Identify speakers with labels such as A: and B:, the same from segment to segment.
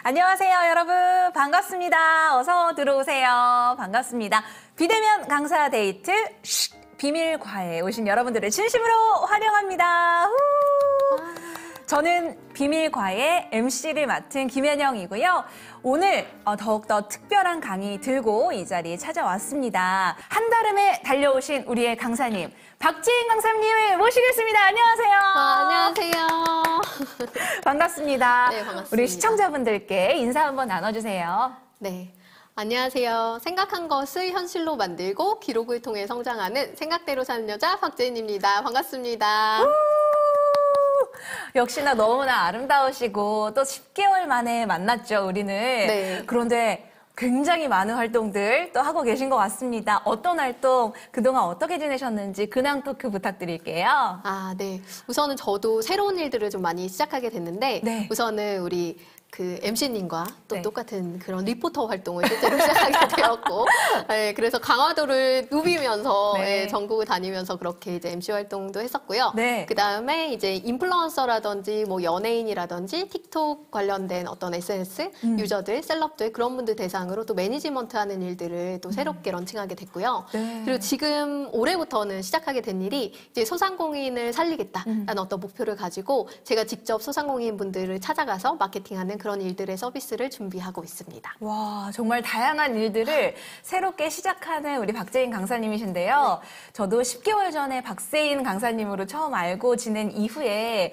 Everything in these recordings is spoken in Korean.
A: 안녕하세요, 여러분. 반갑습니다. 어서 들어오세요. 반갑습니다. 비대면 강사 데이트 비밀과에 오신 여러분들을 진심으로 환영합니다. 후. 저는 비밀과의 MC를 맡은 김현영이고요. 오늘 더욱더 특별한 강의 들고 이 자리에 찾아왔습니다. 한달음에 달려오신 우리의 강사님, 박지인 강사님을 모시겠습니다. 안녕하세요.
B: 안녕하세요.
A: 반갑습니다.
B: 네, 반갑습니다.
A: 우리 시청자분들께 인사 한번 나눠주세요.
B: 네. 안녕하세요. 생각한 것을 현실로 만들고 기록을 통해 성장하는 생각대로 사는 여자 박재인입니다. 반갑습니다.
A: 역시나 너무나 아름다우시고 또 10개월 만에 만났죠, 우리는.
B: 네.
A: 그런데 굉장히 많은 활동들 또 하고 계신 것 같습니다. 어떤 활동, 그동안 어떻게 지내셨는지 근황 토크 부탁드릴게요.
B: 네. 우선은 저도 새로운 일들을 좀 많이 시작하게 됐는데,
A: 네.
B: 우선은 우리 MC님과 또
A: 네.
B: 똑같은 그런 리포터 활동을 실제로 시작하게 되었고, 네, 그래서 강화도를 누비면서
A: 네.
B: 전국을 다니면서 그렇게 이제 MC 활동도 했었고요.
A: 네.
B: 그 다음에 이제 인플루언서라든지 뭐 연예인이라든지 틱톡 관련된 어떤 SNS 유저들, 셀럽들 그런 분들 대상으로 또 매니지먼트 하는 일들을 또 새롭게 런칭하게 됐고요.
A: 네.
B: 그리고 지금 올해부터는 시작하게 된 일이 이제 소상공인을 살리겠다라는 어떤 목표를 가지고 제가 직접 소상공인 분들을 찾아가서 마케팅하는 그런 일들의 서비스를 준비하고 있습니다.
A: 와, 정말 다양한 일들을 새롭게 시작하는 우리 박재인 강사님이신데요.
B: 네.
A: 저도 10개월 전에 박재인 강사님으로 처음 알고 지낸 이후에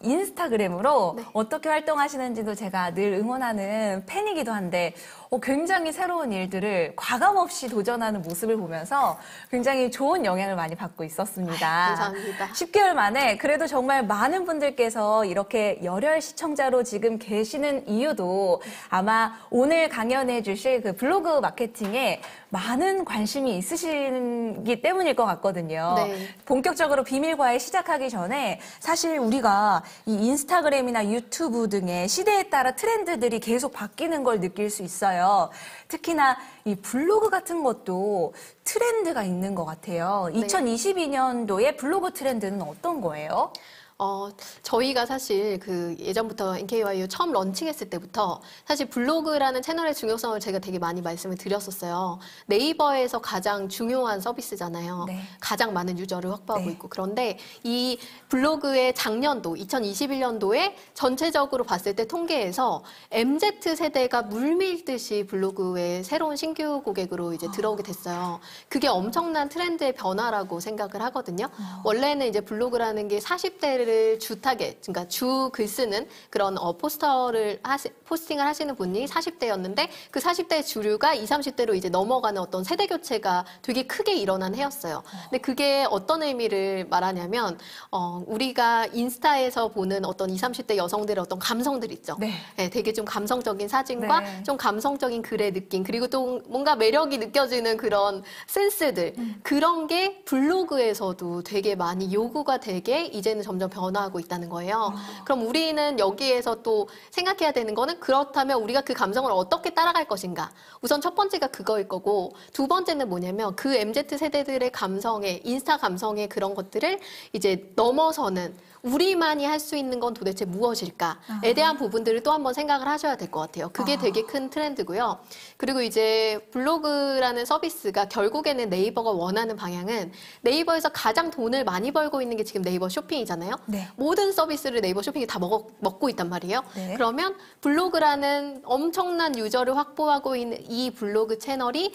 A: 인스타그램으로
B: 네.
A: 어떻게 활동하시는지도 제가 늘 응원하는 팬이기도 한데 굉장히 새로운 일들을 과감없이 도전하는 모습을 보면서 굉장히 좋은 영향을 많이 받고 있었습니다.
B: 감사합니다.
A: 10개월 만에 그래도 정말 많은 분들께서 이렇게 열혈 시청자로 지금 계시는 이유도 아마 오늘 강연해 주실 그 블로그 마케팅에 많은 관심이 있으시기 때문일 것 같거든요.
B: 네.
A: 본격적으로 비밀과에 시작하기 전에 사실 우리가 이 인스타그램이나 유튜브 등의 시대에 따라 트렌드들이 계속 바뀌는 걸 느낄 수 있어요. 특히나 이 블로그 같은 것도 트렌드가 있는 것 같아요.
B: 네.
A: 2022년도에 블로그 트렌드는 어떤 거예요?
B: 저희가 사실 예전부터 NKYU 처음 런칭했을 때부터 사실 블로그라는 채널의 중요성을 제가 되게 많이 말씀을 드렸었어요. 네이버에서 가장 중요한 서비스잖아요.
A: 네.
B: 가장 많은 유저를 확보하고
A: 네.
B: 있고. 그런데 이 블로그의 작년도, 2021년도에 전체적으로 봤을 때 통계에서 MZ세대가 물밀듯이 블로그에 새로운 신규 고객으로 이제 들어오게 됐어요. 그게 엄청난 트렌드의 변화라고 생각을 하거든요. 원래는 이제 블로그라는 게 40대를 주 타겟, 그러니까 주 글 쓰는 그런 포스팅을 하시는 분이 40대였는데 그 40대의 주류가 20, 30대로 이제 넘어가는 어떤 세대 교체가 되게 크게 일어난 해였어요. 근데 그게 어떤 의미를 말하냐면 우리가 인스타에서 보는 어떤 20, 30대 여성들의 어떤 감성들 있죠.
A: 네.
B: 네, 되게 좀 감성적인 사진과
A: 네.
B: 좀 감성적인 글의 느낌, 그리고 또 뭔가 매력이 느껴지는 그런 센스들, 그런 게 블로그에서도 되게 많이 요구가 되게 이제는 점점 변화하고 있다는 거예요. 그럼 우리는 여기에서 또 생각해야 되는 거는 그렇다면 우리가 그 감성을 어떻게 따라갈 것인가. 우선 첫 번째가 그거일 거고 두 번째는 뭐냐면 그 MZ 세대들의 감성에 인스타 감성의 그런 것들을 이제 넘어서는 우리만이 할 수 있는 건 도대체 무엇일까에 대한 부분들을 또 한번 생각을 하셔야 될 것 같아요. 그게 되게 큰 트렌드고요. 그리고 이제 블로그라는 서비스가 결국에는 네이버가 원하는 방향은 네이버에서 가장 돈을 많이 벌고 있는 게 지금 네이버 쇼핑이잖아요.
A: 네.
B: 모든 서비스를 네이버 쇼핑이 다 먹고 있단 말이에요.
A: 네.
B: 그러면 블로그라는 엄청난 유저를 확보하고 있는 이 블로그 채널이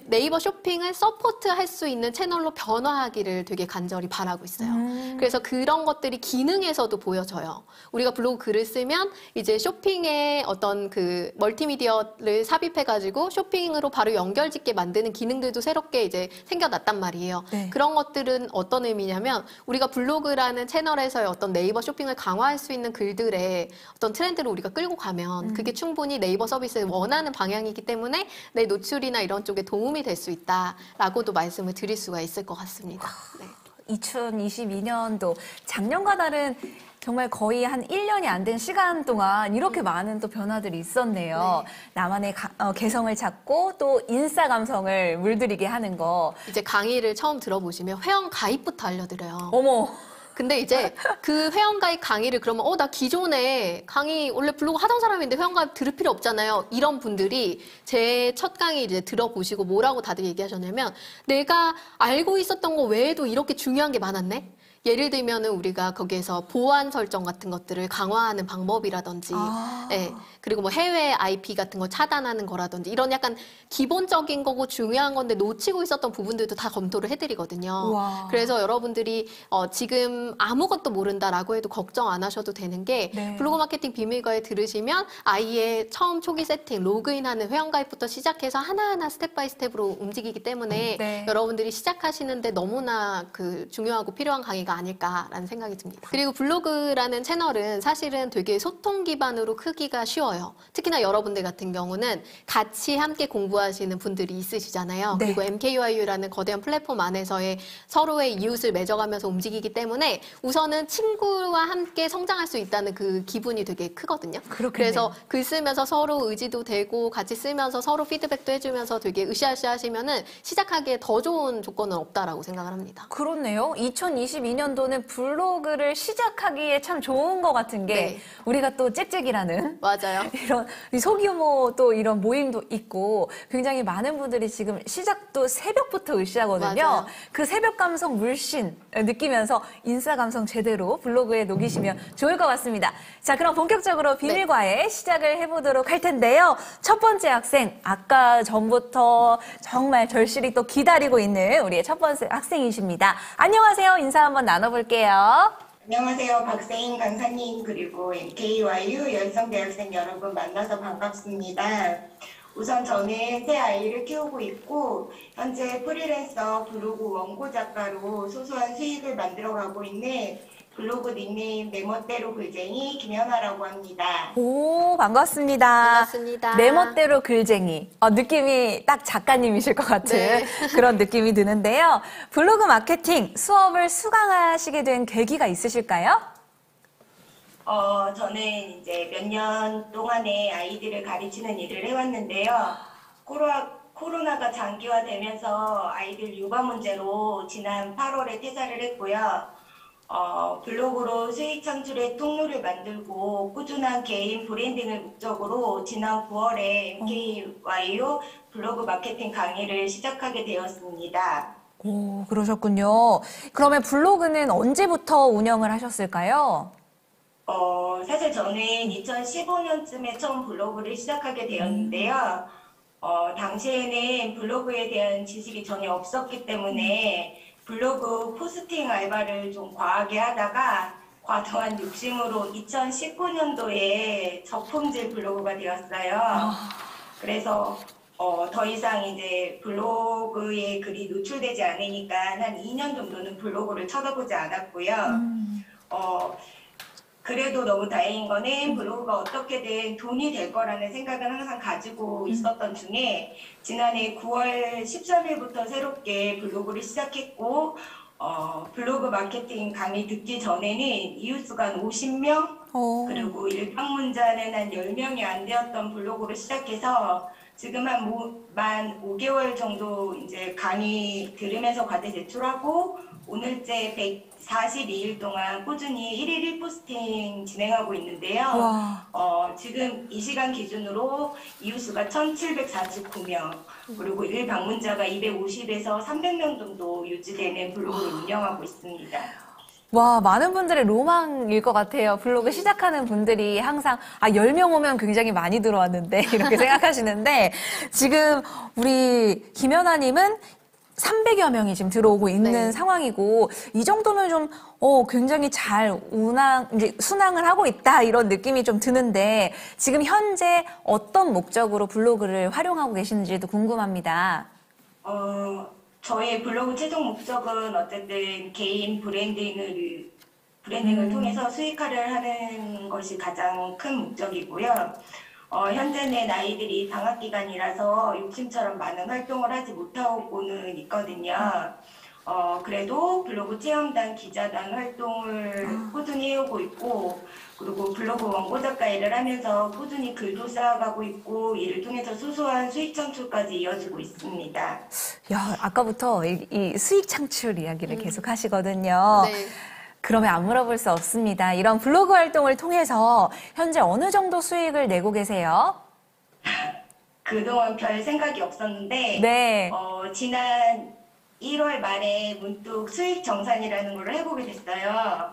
B: 네이버 쇼핑을 서포트할 수 있는 채널로 변화하기를 되게 간절히 바라고 있어요. 그래서 그런 것들이 기능에서도 보여져요. 우리가 블로그 글을 쓰면 이제 쇼핑의 어떤 멀티미디어를 삽입해가지고 쇼핑으로 바로 연결짓게 만드는 기능들도 새롭게 이제 생겨났단 말이에요.
A: 네.
B: 그런 것들은 어떤 의미냐면 우리가 블로그라는 채널에서의 어떤 네이버 쇼핑을 강화할 수 있는 글들의 어떤 트렌드를 우리가 끌고 가면 그게 충분히 네이버 서비스에 원하는 방향이기 때문에 내 노출이나 이런 쪽에 도움이 될 수 있다라고도 말씀을 드릴 수가 있을 것 같습니다. 네.
A: 2022년도 작년과 다른 정말 거의 한 1년이 안 된 시간 동안 이렇게 많은 또 변화들이 있었네요.
B: 네.
A: 나만의 개성을 찾고 또 인싸 감성을 물들이게 하는 거.
B: 이제 강의를 처음 들어보시면 회원 가입부터 알려드려요.
A: 어머.
B: 근데 이제 그 회원가입 강의를 그러면 나 기존에 강의 원래 블로그 하던 사람인데 회원가입 들을 필요 없잖아요. 이런 분들이 제 첫 강의 이제 들어보시고 뭐라고 다들 얘기하셨냐면 내가 알고 있었던 거 외에도 이렇게 중요한 게 많았네. 예를 들면은 우리가 거기에서 보안 설정 같은 것들을 강화하는 방법이라든지, 예, 그리고 뭐 해외 IP 같은 거 차단하는 거라든지 이런 약간 기본적인 거고 중요한 건데 놓치고 있었던 부분들도 다 검토를 해드리거든요.
A: 우와.
B: 그래서 여러분들이 지금 아무것도 모른다라고 해도 걱정 안 하셔도 되는 게
A: 네.
B: 블로그 마케팅 비밀과에 들으시면 아예 처음 초기 세팅, 로그인하는 회원가입부터 시작해서 하나하나 스텝 바이 스텝으로 움직이기 때문에
A: 네.
B: 여러분들이 시작하시는데 너무나 그 중요하고 필요한 강의가 아닐까라는 생각이 듭니다. 그리고 블로그라는 채널은 사실은 되게 소통 기반으로 크기가 쉬워요. 특히나 여러분들 같은 경우는 같이 함께 공부하시는 분들이 있으시잖아요.
A: 네.
B: 그리고 MKYU라는 거대한 플랫폼 안에서의 서로의 이웃을 맺어가면서 움직이기 때문에 우선은 친구와 함께 성장할 수 있다는 그 기분이 되게 크거든요.
A: 그렇겠네요.
B: 그래서 글 쓰면서 서로 의지도 되고 같이 쓰면서 서로 피드백도 해주면서 되게 으쌰으쌰 하시면은 시작하기에 더 좋은 조건은 없다라고 생각을 합니다.
A: 그렇네요. 2022년도는 블로그를 시작하기에 참 좋은 것 같은 게
B: 네.
A: 우리가 또 짹짹이라는
B: 맞아요.
A: 이런 이 소규모 또 이런 모임도 있고 굉장히 많은 분들이 지금 시작도 새벽부터 으쌰하거든요.
B: 맞아요.
A: 그 새벽 감성 물씬 느끼면서 인싸 감성 제대로 블로그에 녹이시면 좋을 것 같습니다. 자, 그럼 본격적으로 비밀과에 시작을 해보도록 할 텐데요. 첫 번째 학생, 아까 전부터 정말 절실히 또 기다리고 있는 우리의 첫 번째 학생이십니다. 안녕하세요. 인사 한번 나눠볼게요.
C: 안녕하세요. 박세인 강사님 그리고 MKYU 연성대학생 여러분 만나서 반갑습니다. 우선 저는 새 아이를 키우고 있고 현재 프리랜서 블로그 원고 작가로 소소한 수익을 만들어가고 있는 블로그 닉네임 내 멋대로 글쟁이 김연아라고 합니다.
A: 오, 반갑습니다.
B: 반갑습니다.
A: 내 멋대로 글쟁이. 느낌이 딱 작가님이실 것 같은
B: 네.
A: 그런 느낌이 드는데요. 블로그 마케팅 수업을 수강하시게 된 계기가 있으실까요?
C: 저는 이제 몇 년 동안에 아이들을 가르치는 일을 해왔는데요. 코로나가 장기화되면서 아이들 육아 문제로 지난 8월에 퇴사를 했고요. 블로그로 수익 창출의 통로를 만들고 꾸준한 개인 브랜딩을 목적으로 지난 9월에 MKYU 블로그 마케팅 강의를 시작하게 되었습니다.
A: 오, 그러셨군요. 그러면 블로그는 언제부터 운영을 하셨을까요?
C: 사실 저는 2015년쯤에 처음 블로그를 시작하게 되었는데요. 당시에는 블로그에 대한 지식이 전혀 없었기 때문에 블로그 포스팅 알바를 좀 과하게 하다가 과도한 욕심으로 2019년도에 저품질 블로그가 되었어요. 그래서 더 이상 이제 블로그에 글이 노출되지 않으니까 한 2년 정도는 블로그를 쳐다보지 않았고요. 그래도 너무 다행인 거는 블로그가 어떻게든 돈이 될 거라는 생각은 항상 가지고 있었던 중에 지난해 9월 13일부터 새롭게 블로그를 시작했고 블로그 마케팅 강의 듣기 전에는 이웃수가 한 50명 그리고 일방문자는 한 10명이 안 되었던 블로그를 시작해서 지금 만 5개월 정도 이제 강의 들으면서 과제 제출하고 오늘째 142일 동안 꾸준히 1일 1포스팅 진행하고 있는데요. 지금 이 시간 기준으로 이웃수가 1,749명, 그리고 일방문자가 250에서 300명 정도 유지되는 블로그를 운영하고 있습니다.
A: 와, 많은 분들의 로망일 것 같아요. 블로그 시작하는 분들이 항상 10명 오면 굉장히 많이 들어왔는데 이렇게 생각하시는데 지금 우리 김연아님은 300여 명이 지금 들어오고 있는
B: 네.
A: 상황이고 이 정도면 좀 굉장히 잘 이제 순항을 하고 있다 이런 느낌이 좀 드는데 지금 현재 어떤 목적으로 블로그를 활용하고 계시는지도 궁금합니다.
C: 저의 블로그 최종 목적은 어쨌든 개인 브랜딩을 통해서 수익화를 하는 것이 가장 큰 목적이고요. 현재는 아이들이 방학 기간이라서 욕심처럼 많은 활동을 하지 못하고는 있거든요. 그래도 블로그 체험단, 기자단 활동을 꾸준히 해오고 있고, 그리고 블로그 원고 작가 일을 하면서 꾸준히 글도 쌓아가고 있고, 이를 통해서 소소한 수익 창출까지 이어지고 있습니다.
A: 야, 아까부터 이 수익 창출 이야기를 계속 하시거든요.
B: 네.
A: 그러면 안 물어볼 수 없습니다. 이런 블로그 활동을 통해서 현재 어느 정도 수익을 내고 계세요?
C: 그동안 별 생각이 없었는데,
A: 네.
C: 지난 1월 말에 문득 수익 정산이라는 걸 해보게 됐어요.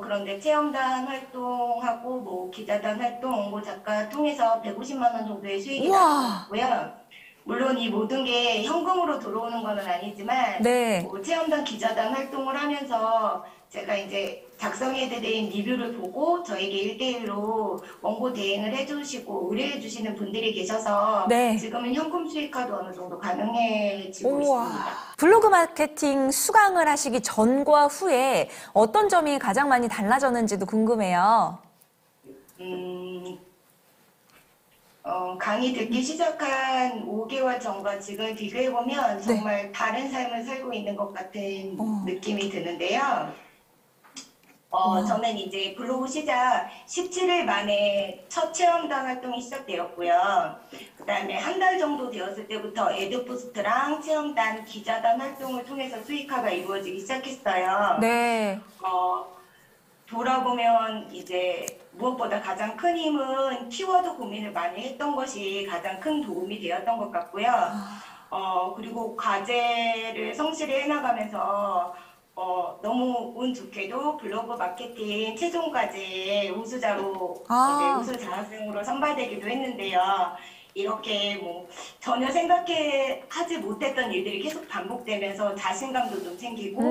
C: 그런데 체험단 활동하고 뭐 기자단 활동, 홍보 작가 통해서 150만 원 정도의 수익이
A: 우와.
C: 나왔고요. 물론 이 모든 게 현금으로 들어오는 건 아니지만
A: 네.
C: 뭐 체험단 기자단 활동을 하면서 제가 이제 작성해드린 리뷰를 보고 저에게 1대1로 원고 대행을 해주시고 의뢰해주시는 분들이 계셔서
A: 네.
C: 지금은 현금 수익화도 어느 정도 가능해지고
A: 우와.
C: 있습니다.
A: 블로그 마케팅 수강을 하시기 전과 후에 어떤 점이 가장 많이 달라졌는지도 궁금해요.
C: 강의 듣기 시작한 5개월 전과 지금 비교해보면 정말 다른 삶을 살고 있는 것 같은 느낌이 드는데요. 저는 이제 블로그 시작 17일 만에 첫 체험단 활동이 시작되었고요. 그 다음에 한 달 정도 되었을 때부터 에드포스트랑 체험단, 기자단 활동을 통해서 수익화가 이루어지기 시작했어요.
A: 네.
C: 돌아보면 이제 무엇보다 가장 큰 힘은 키워드 고민을 많이 했던 것이 가장 큰 도움이 되었던 것 같고요. 그리고 과제를 성실히 해나가면서 너무 운 좋게도 블로그 마케팅 최종 과제 우수자로 이제 우수 자학생으로 선발되기도 했는데요. 이렇게 뭐 전혀 생각하지 못했던 일들이 계속 반복되면서 자신감도 좀 생기고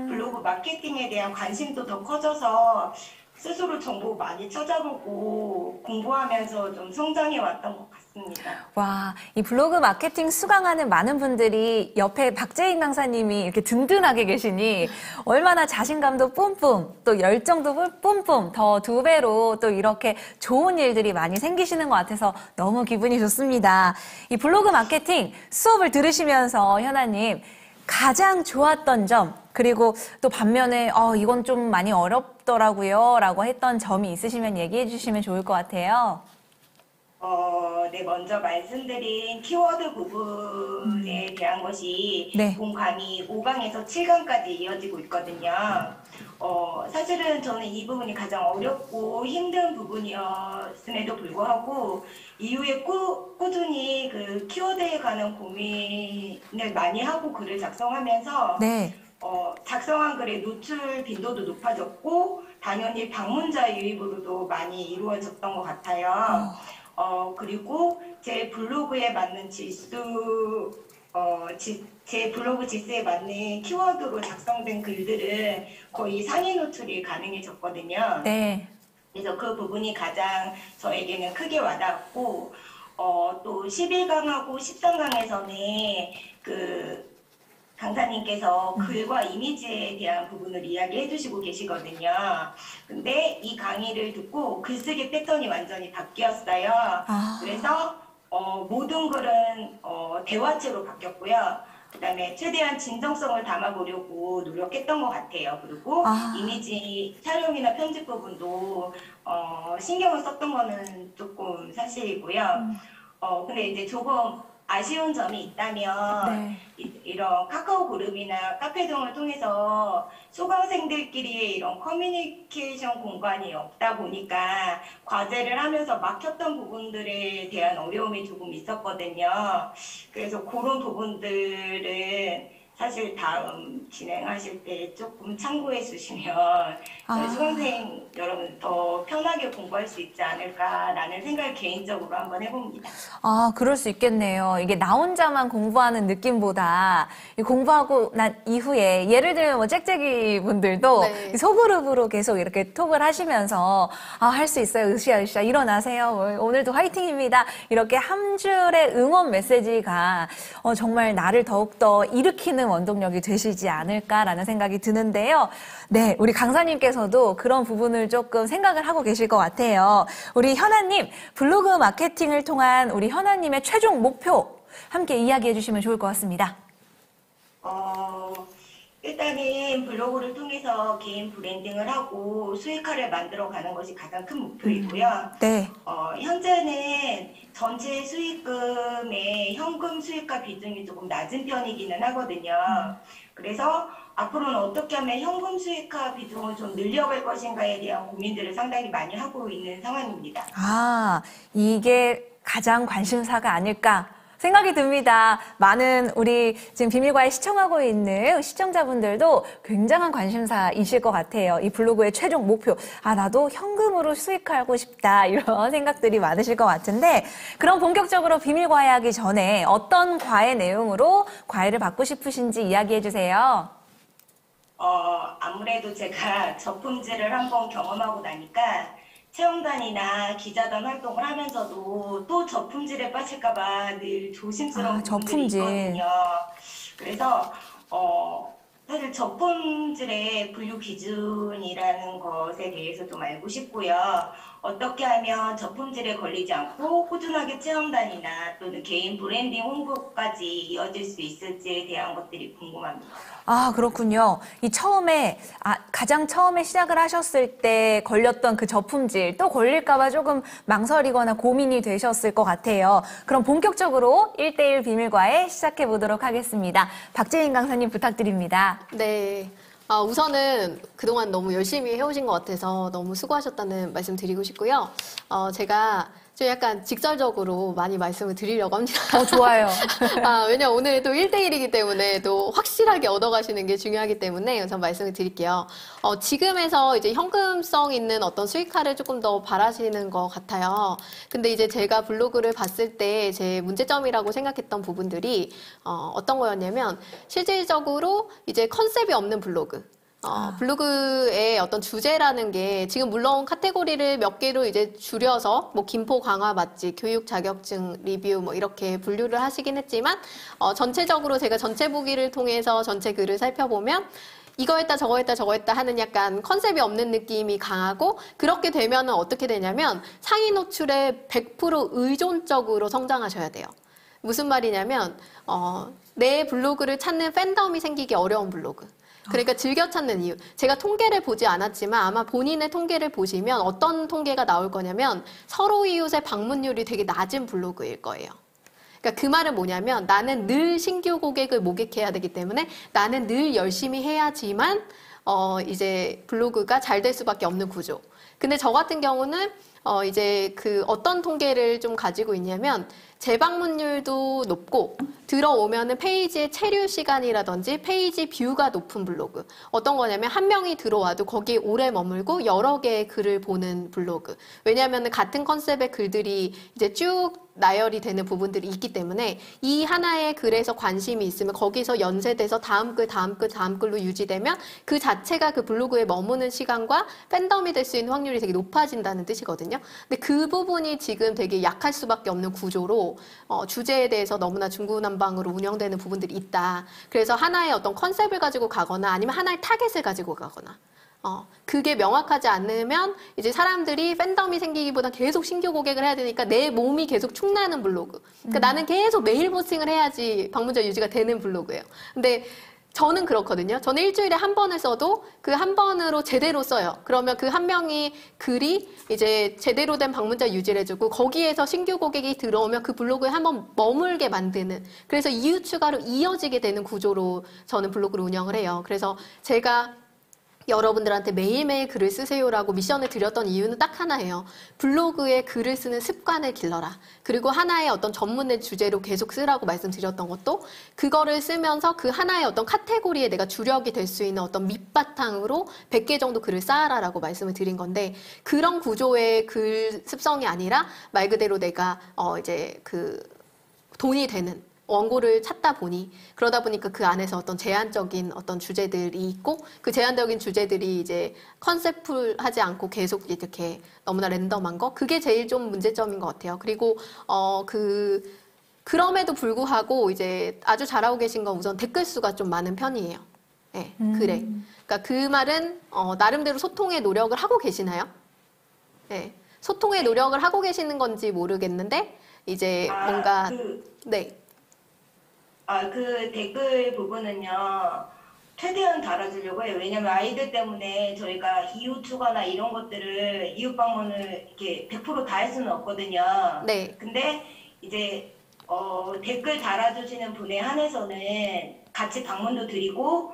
C: 블로그 마케팅에 대한 관심도 더 커져서 스스로 정보 많이 찾아보고 공부하면서 좀 성장해 왔던 것 같습니다.
A: 와, 이 블로그 마케팅 수강하는 많은 분들이 옆에 박재인 강사님이 이렇게 든든하게 계시니 얼마나 자신감도 뿜뿜, 또 열정도 뿜뿜, 더 2배로 또 이렇게 좋은 일들이 많이 생기시는 것 같아서 너무 기분이 좋습니다. 이 블로그 마케팅 수업을 들으시면서 현아님, 가장 좋았던 점, 그리고 또 반면에 이건 좀 많이 어렵더라고요 라고 했던 점이 있으시면 얘기해 주시면 좋을 것 같아요.
C: 네, 먼저 말씀드린 키워드 부분에 대한 것이
A: 네.
C: 본 강의 5강에서 7강까지 이어지고 있거든요. 사실은 저는 이 부분이 가장 어렵고 힘든 부분이었음에도 불구하고 이후에 꾸준히 그 키워드에 관한 고민을 많이 하고 글을 작성하면서
A: 네.
C: 작성한 글의 노출 빈도도 높아졌고 당연히 방문자 유입으로도 많이 이루어졌던 것 같아요. 그리고 제 블로그에 맞는 제 블로그 지수에 맞는 키워드로 작성된 글들은 거의 상위 노출이 가능해졌거든요.
A: 네.
C: 그래서 그 부분이 가장 저에게는 크게 와닿았고, 또 11강하고 13강에서는 그 강사님께서 글과 이미지에 대한 부분을 이야기해 주시고 계시거든요. 근데 이 강의를 듣고 글쓰기 패턴이 완전히 바뀌었어요. 그래서 모든 글은 대화체로 바뀌었고요. 그다음에 최대한 진정성을 담아보려고 노력했던 것 같아요. 그리고 이미지 촬영이나 편집 부분도 신경을 썼던 거는 조금 사실이고요. 근데 이제 조금 아쉬운 점이 있다면 이런 카카오 그룹이나 카페 등을 통해서 수강생들끼리의 이런 커뮤니케이션 공간이 없다 보니까 과제를 하면서 막혔던 부분들에 대한 어려움이 조금 있었거든요. 그래서 그런 부분들은 사실 다음 진행하실 때 조금 참고해 주시면 수강생 여러분 더 편하게 공부할 수 있지 않을까라는 생각을 개인적으로 한번 해봅니다.
A: 그럴 수 있겠네요. 이게 나 혼자만 공부하는 느낌보다 공부하고 난 이후에 예를 들면 뭐 짹짹이 분들도
B: 네.
A: 소그룹으로 계속 이렇게 톡을 하시면서 할 수 있어요. 으쌰으쌰 일어나세요. 오늘도 화이팅입니다. 이렇게 한 줄의 응원 메시지가 정말 나를 더욱더 일으키는 원동력이 되시지 않을까라는 생각이 드는데요. 네, 우리 강사님께서도 그런 부분을 조금 생각을 하고 계실 것 같아요. 우리 현아님, 블로그 마케팅을 통한 우리 현아님의 최종 목표 함께 이야기해 주시면 좋을 것 같습니다.
C: 일단은 블로그를 통해서 개인 브랜딩을 하고 수익화를 만들어 가는 것이 가장 큰 목표이고요.
A: 네.
C: 현재는 전체 수익금의 현금 수익화 비중이 조금 낮은 편이기는 하거든요. 그래서 앞으로는 어떻게 하면 현금 수익화 비중을 좀 늘려갈 것인가에 대한 고민들을 상당히 많이 하고 있는 상황입니다.
A: 아, 이게 가장 관심사가 아닐까 생각이 듭니다. 많은 우리 지금 비밀과에 시청하고 있는 시청자분들도 굉장한 관심사이실 것 같아요. 이 블로그의 최종 목표. 아, 나도 현금으로 수익하고 싶다. 이런 생각들이 많으실 것 같은데, 그럼 본격적으로 비밀과에 하기 전에 어떤 과외 내용으로 과외를 받고 싶으신지 이야기해 주세요.
C: 아무래도 제가 저품질을 한번 경험하고 나니까 체험단이나 기자단 활동을 하면서도 또 저품질에 빠질까봐 늘 조심스러운 부분들이
A: 저품질.
C: 있거든요. 그래서 사실 저품질의 분류 기준이라는 것에 대해서 좀 알고 싶고요. 어떻게 하면 저품질에 걸리지 않고 꾸준하게 체험단이나 또는 개인 브랜딩 홍보까지 이어질 수 있을지에 대한 것들이 궁금합니다.
A: 아, 그렇군요. 가장 처음에 시작을 하셨을 때 걸렸던 그 저품질, 또 걸릴까봐 조금 망설이거나 고민이 되셨을 것 같아요. 그럼 본격적으로 1대1 비밀과에 시작해 보도록 하겠습니다. 박재인 강사님 부탁드립니다.
B: 네. 우선은 그동안 너무 열심히 해오신 것 같아서 너무 수고하셨다는 말씀 드리고 싶고요. 제가 좀 약간 직설적으로 많이 말씀을 드리려고 합니다.
A: 좋아요.
B: 왜냐면 오늘 또 1대1이기 때문에 또 확실하게 얻어가시는 게 중요하기 때문에 우선 말씀을 드릴게요. 지금에서 이제 현금성 있는 어떤 수익화를 조금 더 바라시는 것 같아요. 근데 이제 제가 블로그를 봤을 때 제 문제점이라고 생각했던 부분들이 어떤 거였냐면 실질적으로 이제 컨셉이 없는 블로그. 블로그의 어떤 주제라는 게 지금 물론 카테고리를 몇 개로 이제 줄여서 뭐 김포 강화 맛집, 교육 자격증 리뷰 뭐 이렇게 분류를 하시긴 했지만 전체적으로 제가 전체 보기를 통해서 전체 글을 살펴보면 이거 했다 저거 했다 저거 했다 하는 약간 컨셉이 없는 느낌이 강하고 그렇게 되면은 어떻게 되냐면 상위 노출에 100% 의존적으로 성장하셔야 돼요. 무슨 말이냐면 내 블로그를 찾는 팬덤이 생기기 어려운 블로그. 그러니까 즐겨 찾는 이유. 제가 통계를 보지 않았지만 아마 본인의 통계를 보시면 어떤 통계가 나올 거냐면 서로 이웃의 방문율이 되게 낮은 블로그일 거예요. 그러니까 그 말은 뭐냐면 나는 늘 신규 고객을 모객해야 되기 때문에 나는 늘 열심히 해야지만 이제 블로그가 잘 될 수밖에 없는 구조. 근데 저 같은 경우는 이제 그 어떤 통계를 좀 가지고 있냐면 재방문율도 높고 들어오면은 페이지의 체류 시간이라든지 페이지 뷰가 높은 블로그. 어떤 거냐면 한 명이 들어와도 거기에 오래 머물고 여러 개의 글을 보는 블로그. 왜냐하면 같은 컨셉의 글들이 이제 쭉 나열이 되는 부분들이 있기 때문에 이 하나의 글에서 관심이 있으면 거기서 연쇄돼서 다음 글, 다음 글, 다음 글로 유지되면 그 자체가 그 블로그에 머무는 시간과 팬덤이 될 수 있는 확률이 되게 높아진다는 뜻이거든요. 근데 그 부분이 지금 되게 약할 수밖에 없는 구조로 주제에 대해서 너무나 중구난방으로 운영되는 부분들이 있다. 그래서 하나의 어떤 컨셉을 가지고 가거나 아니면 하나의 타겟을 가지고 가거나 그게 명확하지 않으면 이제 사람들이 팬덤이 생기기보다 계속 신규 고객을 해야 되니까 내 몸이 계속 축나는 블로그. 그러니까 나는 계속 매일 포스팅을 해야지 방문자 유지가 되는 블로그예요. 근데 저는 그렇거든요. 저는 일주일에 한 번을 써도 그 한 번으로 제대로 써요. 그러면 그 한 명이 글이 이제 제대로 된 방문자 유지를 해주고 거기에서 신규 고객이 들어오면 그 블로그에 한번 머물게 만드는 그래서 이웃 추가로 이어지게 되는 구조로 저는 블로그를 운영을 해요. 그래서 제가 여러분들한테 매일매일 글을 쓰세요라고 미션을 드렸던 이유는 딱 하나예요. 블로그에 글을 쓰는 습관을 길러라. 그리고 하나의 어떤 전문의 주제로 계속 쓰라고 말씀드렸던 것도 그거를 쓰면서 그 하나의 어떤 카테고리에 내가 주력이 될 수 있는 어떤 밑바탕으로 100개 정도 글을 쌓아라라고 말씀을 드린 건데 그런 구조의 글 습성이 아니라 말 그대로 내가 이제 그 돈이 되는 원고를 찾다 보니 그러다 보니까 그 안에서 어떤 제한적인 어떤 주제들이 있고 그 제한적인 주제들이 이제 컨셉풀하지 않고 계속 이렇게 너무나 랜덤한 거 그게 제일 좀 문제점인 것 같아요. 그리고 그럼에도 불구하고 이제 아주 잘하고 계신 건 우선 댓글 수가 좀 많은 편이에요. 네, 글에. 그러니까 그 말은 나름대로 소통의 노력을 하고 계시나요? 네, 소통의 노력을 하고 계시는 건지 모르겠는데 이제 뭔가 네.
C: 그 댓글 부분은요, 최대한 달아주려고 해요. 왜냐면 아이들 때문에 저희가 이웃 추가나 이런 것들을 이웃 방문을 이렇게 100% 다 할 수는 없거든요.
B: 네.
C: 근데 이제 댓글 달아주시는 분에 한해서는 같이 방문도 드리고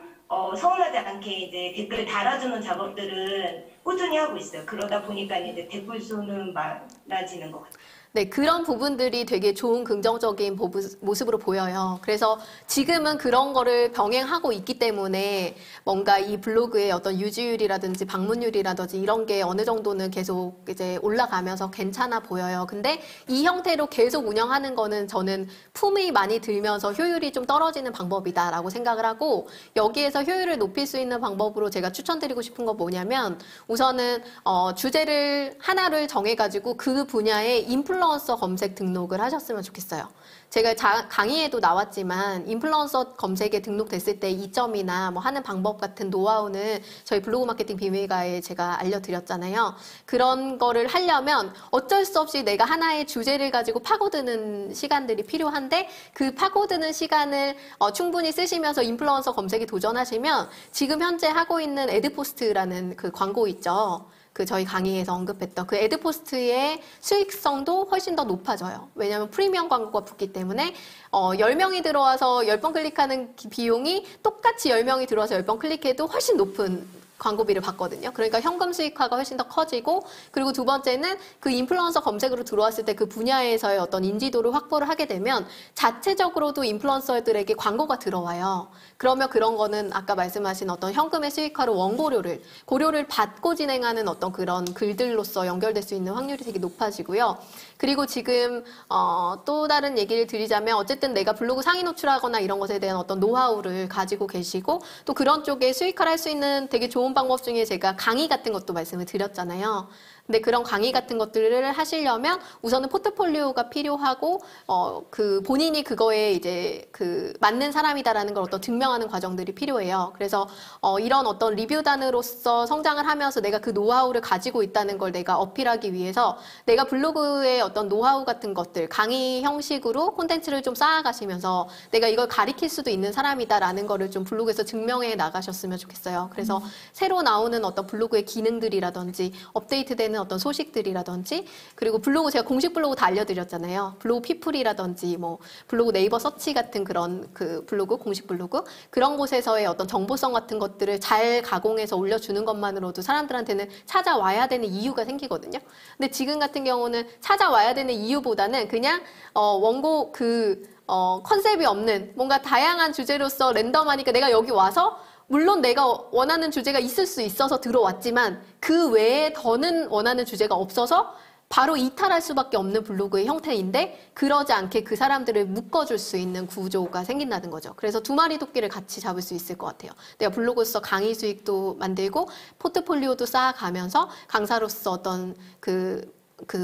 C: 서운하지 않게 이제 댓글 달아주는 작업들은 꾸준히 하고 있어요. 그러다 보니까 이제 댓글 수는 많아지는 것 같아요.
B: 네, 그런 부분들이 되게 좋은 긍정적인 모습으로 보여요. 그래서 지금은 그런 거를 병행하고 있기 때문에 뭔가 이 블로그의 어떤 유지율이라든지 방문율이라든지 이런 게 어느 정도는 계속 이제 올라가면서 괜찮아 보여요. 근데 이 형태로 계속 운영하는 거는 저는 품이 많이 들면서 효율이 좀 떨어지는 방법이다라고 생각을 하고, 여기에서 효율을 높일 수 있는 방법으로 제가 추천드리고 싶은 건 뭐냐면, 우선은 주제를 하나를 정해가지고 그 분야의 인플루언서 검색 등록을 하셨으면 좋겠어요. 제가 강의에도 나왔지만 인플루언서 검색에 등록됐을 때 이점이나 뭐 하는 방법 같은 노하우는 저희 블로그 마케팅 비밀가에 제가 알려드렸잖아요. 그런 거를 하려면 어쩔 수 없이 내가 하나의 주제를 가지고 파고드는 시간들이 필요한데, 그 파고드는 시간을 충분히 쓰시면서 인플루언서 검색에 도전하시면 지금 현재 하고 있는 에드포스트라는 그 광고 있죠. 그 저희 강의에서 언급했던 그 에드포스트의 수익성도 훨씬 더 높아져요. 왜냐하면 프리미엄 광고가 붙기 때문에 10명이 들어와서 10번 클릭하는 비용이 똑같이 10명이 들어와서 10번 클릭해도 훨씬 높은 광고비를 받거든요. 그러니까 현금 수익화가 훨씬 더 커지고, 그리고 두 번째는 그 인플루언서 검색으로 들어왔을 때 그 분야에서의 어떤 인지도를 확보를 하게 되면 자체적으로도 인플루언서들에게 광고가 들어와요. 그러면 그런 거는 아까 말씀하신 어떤 현금의 수익화로 고려를 받고 진행하는 어떤 그런 글들로서 연결될 수 있는 확률이 되게 높아지고요. 그리고 지금 또 다른 얘기를 드리자면, 어쨌든 내가 블로그 상위 노출하거나 이런 것에 대한 어떤 노하우를 가지고 계시고, 또 그런 쪽에 수익화를 할 수 있는 되게 좋은 방법 중에 제가 강의 같은 것도 말씀을 드렸잖아요. 근데 그런 강의 같은 것들을 하시려면 우선은 포트폴리오가 필요하고, 그 본인이 그거에 이제 그 맞는 사람이다라는 걸 어떤 증명하는 과정들이 필요해요. 그래서 이런 어떤 리뷰단으로서 성장을 하면서 내가 그 노하우를 가지고 있다는 걸 내가 어필하기 위해서 내가 블로그의 어떤 노하우 같은 것들, 강의 형식으로 콘텐츠를 좀 쌓아가시면서 내가 이걸 가리킬 수도 있는 사람이다라는 거를 좀 블로그에서 증명해 나가셨으면 좋겠어요. 그래서 새로 나오는 어떤 블로그의 기능들이라든지 업데이트되는 어떤 소식들이라든지, 그리고 블로그 제가 공식 블로그 다 알려드렸잖아요. 블로그 피플이라든지 뭐 블로그 네이버 서치 같은 그런 그 블로그, 공식 블로그, 그런 곳에서의 어떤 정보성 같은 것들을 잘 가공해서 올려주는 것만으로도 사람들한테는 찾아와야 되는 이유가 생기거든요. 근데 지금 같은 경우는 찾아와야 되는 이유보다는 그냥 원고 컨셉이 없는 뭔가 다양한 주제로서 랜덤하니까 내가 여기 와서 물론 내가 원하는 주제가 있을 수 있어서 들어왔지만 그 외에 더는 원하는 주제가 없어서 바로 이탈할 수밖에 없는 블로그의 형태인데, 그러지 않게 그 사람들을 묶어줄 수 있는 구조가 생긴다는 거죠. 그래서 두 마리 토끼를 같이 잡을 수 있을 것 같아요. 내가 블로그로서 강의 수익도 만들고 포트폴리오도 쌓아가면서 강사로서 어떤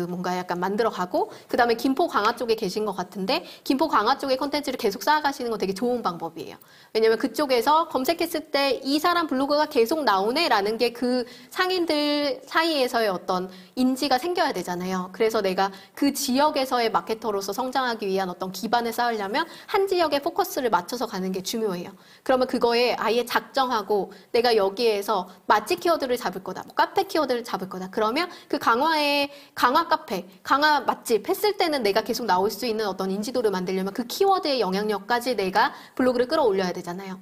B: 뭔가 약간 만들어가고, 그 다음에 김포 강화 쪽에 계신 것 같은데 김포 강화 쪽의 컨텐츠를 계속 쌓아가시는 건 되게 좋은 방법이에요. 왜냐면 그쪽에서 검색했을 때 이 사람 블로그가 계속 나오네 라는 게 그 상인들 사이에서의 어떤 인지가 생겨야 되잖아요. 그래서 내가 그 지역에서의 마케터로서 성장하기 위한 어떤 기반을 쌓으려면 한 지역에 포커스를 맞춰서 가는 게 중요해요. 그러면 그거에 아예 작정하고 내가 여기에서 맛집 키워드를 잡을 거다, 뭐 카페 키워드를 잡을 거다. 그러면 그 강화 카페, 강화 맛집 했을 때는 내가 계속 나올 수 있는 어떤 인지도를 만들려면 그 키워드의 영향력까지 내가 블로그를 끌어올려야 되잖아요.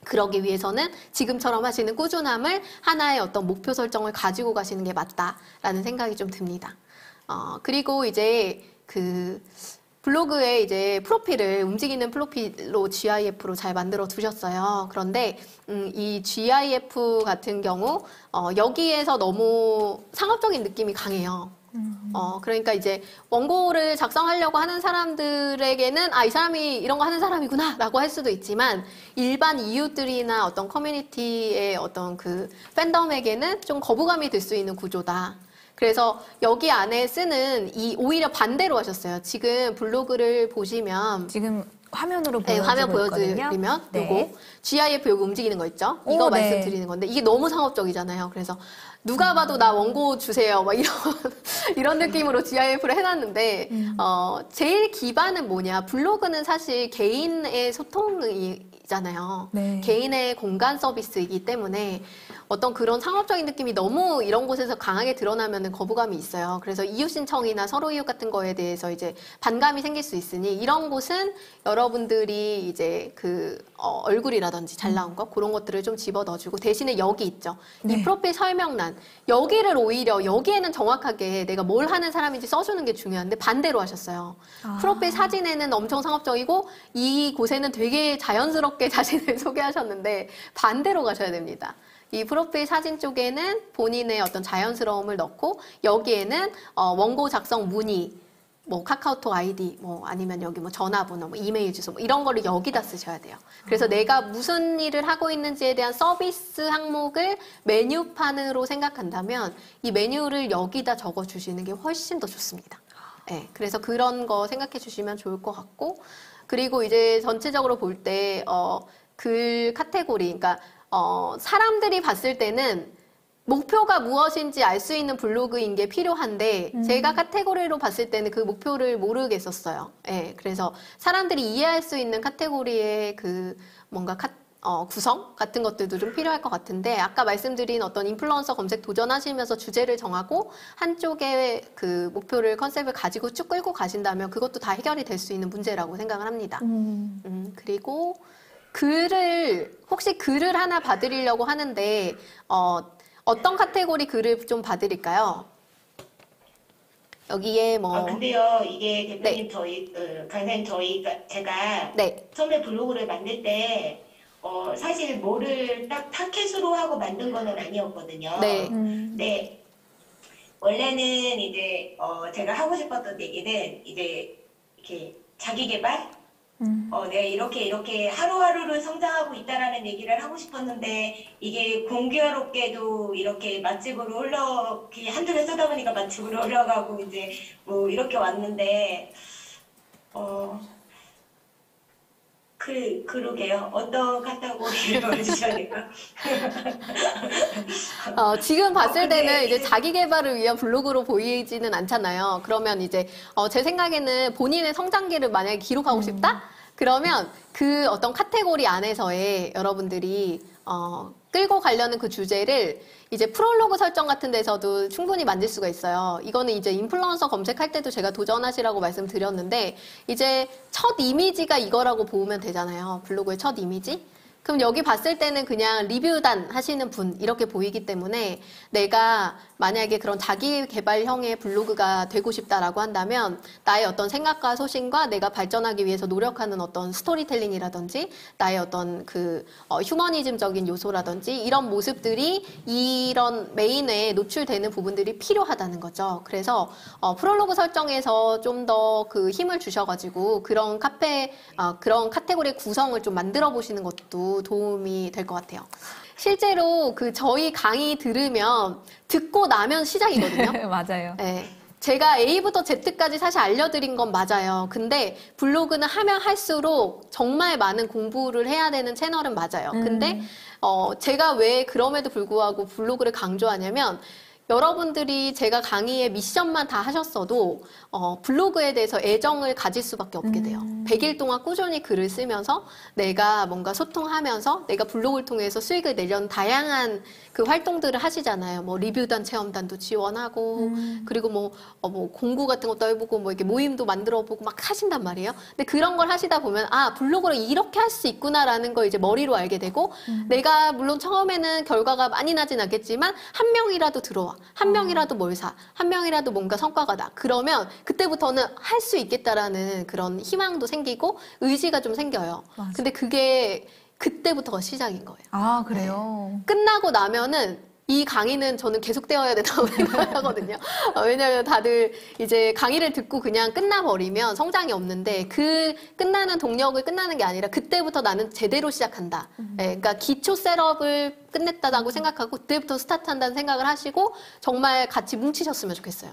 B: 그러기 위해서는 지금처럼 하시는 꾸준함을 하나의 어떤 목표 설정을 가지고 가시는 게 맞다라는 생각이 좀 듭니다. 그리고 이제 블로그에 이제 프로필을 움직이는 프로필로 GIF로 잘 만들어 두셨어요. 그런데 이 GIF 같은 경우 여기에서 너무 상업적인 느낌이 강해요. 그러니까 이제 원고를 작성하려고 하는 사람들에게는 이 사람이 이런 거 하는 사람이구나 라고 할 수도 있지만, 일반 이웃들이나 어떤 커뮤니티의 어떤 그 팬덤에게는 좀 거부감이 들 수 있는 구조다. 그래서 여기 안에 쓰는 오히려 반대로 하셨어요. 지금 블로그를 보시면
A: 지금 화면으로
B: 화면
A: 보여드리면
B: 요거 GIF 여기 움직이는 거 있죠? 이거 말씀드리는 건데 이게 너무 상업적이잖아요. 그래서 누가 봐도 나 원고 주세요. 막 이런 느낌으로 GIF를 해놨는데, 제일 기반은 뭐냐? 블로그는 사실 개인의 소통이 서비스이잖아요.
A: 네.
B: 개인의 공간 서비스이기 때문에 어떤 그런 상업적인 느낌이 너무 이런 곳에서 강하게 드러나면 거부감이 있어요. 그래서 이웃 신청이나 서로 이웃 같은 거에 대해서 이제 반감이 생길 수 있으니 이런 곳은 여러분들이 이제 그 얼굴이라든지 잘 나온 거 그런 것들을 좀 집어 넣어주고 대신에 여기 있죠.
A: 네.
B: 이 프로필 설명란 여기를 오히려 여기에는 정확하게 내가 뭘 하는 사람인지 써주는 게 중요한데 반대로 하셨어요.
A: 아.
B: 프로필 사진에는 엄청 상업적이고 이 곳에는 되게 자연스럽게 자신을 소개하셨는데 반대로 가셔야 됩니다. 이 프로필 사진 쪽에는 본인의 어떤 자연스러움을 넣고 여기에는 원고 작성 문의, 뭐 카카오톡 아이디, 뭐 아니면 여기 뭐 전화번호, 뭐 이메일 주소, 뭐 이런 거를 여기다 쓰셔야 돼요. 그래서 내가 무슨 일을 하고 있는지에 대한 서비스 항목을 메뉴판으로 생각한다면 이 메뉴를 여기다 적어 주시는 게 훨씬 더 좋습니다. 네, 그래서 그런 거 생각해 주시면 좋을 것 같고 그리고 이제 전체적으로 볼 때 글 카테고리, 그러니까 사람들이 봤을 때는 목표가 무엇인지 알 수 있는 블로그인 게 필요한데 제가 카테고리로 봤을 때는 그 목표를 모르겠었어요. 예, 그래서 사람들이 이해할 수 있는 카테고리의 그 뭔가 구성 같은 것들도 좀 필요할 것 같은데 아까 말씀드린 어떤 인플루언서 검색 도전하시면서 주제를 정하고 한쪽에 그 목표를 컨셉을 가지고 쭉 끌고 가신다면 그것도 다 해결이 될 수 있는 문제라고 생각을 합니다. 그리고 혹시 글을 하나 봐드리려고 하는데 어떤 카테고리 글을 좀 봐드릴까요? 여기에 뭐
C: 근데요, 이게 대표님
B: 네.
C: 강사님 제가
B: 네.
C: 처음에 블로그를 만들 때 사실 뭐를 딱 타켓으로 하고 만든 거는 아니었거든요.
B: 네.
C: 네. 원래는 이제 제가 하고 싶었던 얘기는 이제 이렇게 자기 개발, 내가 이렇게 하루하루를 성장하고 있다라는 얘기를 하고 싶었는데 이게 공교롭게도 이렇게 맛집으로 이렇게 한두 개 쓰다 보니까 맛집으로 올라가고 이제 뭐 이렇게 왔는데 그러게요. 어떤 카테고리를 보여주셔야 될까?
B: 지금 봤을
C: 근데
B: 때는 이제 자기 개발을 위한 블로그로 보이지는 않잖아요. 그러면 이제 제 생각에는 본인의 성장기를 만약에 기록하고 싶다? 그러면 그 어떤 카테고리 안에서의 여러분들이 끌고 가려는 그 주제를 이제 프롤로그 설정 같은 데서도 충분히 만들 수가 있어요. 이거는 이제 인플루언서 검색할 때도 제가 도전하시라고 말씀드렸는데 이제 첫 이미지가 이거라고 보면 되잖아요. 블로그의 첫 이미지. 그럼 여기 봤을 때는 그냥 리뷰단 하시는 분 이렇게 보이기 때문에 내가 만약에 그런 자기 개발형의 블로그가 되고 싶다라고 한다면 나의 어떤 생각과 소신과 내가 발전하기 위해서 노력하는 어떤 스토리텔링이라든지 나의 어떤 그 휴머니즘적인 요소라든지 이런 모습들이 이런 메인에 노출되는 부분들이 필요하다는 거죠. 그래서 프롤로그 설정에서 좀 더 그 힘을 주셔가지고 그런 그런 카테고리 구성을 좀 만들어 보시는 것도 도움이 될 것 같아요. 실제로 그 저희 강의 들으면 듣고 나면 시작이거든요.
A: 맞아요.
B: 네. 제가 A부터 Z까지 사실 알려드린 건 맞아요. 근데 블로그는 하면 할수록 정말 많은 공부를 해야 되는 채널은 맞아요. 근데 제가 왜 그럼에도 불구하고 블로그를 강조하냐면 여러분들이 제가 강의의 미션만 다 하셨어도 블로그에 대해서 애정을 가질 수밖에 없게 돼요. 100일 동안 꾸준히 글을 쓰면서 내가 뭔가 소통하면서 내가 블로그를 통해서 수익을 내려는 다양한 그 활동들을 하시잖아요. 뭐 리뷰단 체험단도 지원하고 그리고 뭐 공부 같은 것도 해보고 뭐 이렇게 모임도 만들어보고 막 하신단 말이에요. 근데 그런 걸 하시다 보면 블로그를 이렇게 할 수 있구나라는 걸 이제 머리로 알게 되고 내가 물론 처음에는 결과가 많이 나진 않겠지만 한 명이라도 들어와. 한 명이라도 뭘 사. 한 명이라도 뭔가 성과가 나. 그러면 그때부터는 할 수 있겠다라는 그런 희망도 생기고 의지가 좀 생겨요.
A: 맞아.
B: 근데 그게 그때부터가 시작인 거예요.
A: 아, 그래요?
B: 끝나고 나면은 이 강의는 저는 계속되어야 된다고 생각하거든요. 왜냐하면 다들 이제 강의를 듣고 그냥 끝나버리면 성장이 없는데 그 끝나는 동력을 끝나는 게 아니라 그때부터 나는 제대로 시작한다. 네, 그러니까 기초 셋업을 끝냈다고 생각하고 그때부터 스타트한다는 생각을 하시고 정말 같이 뭉치셨으면 좋겠어요.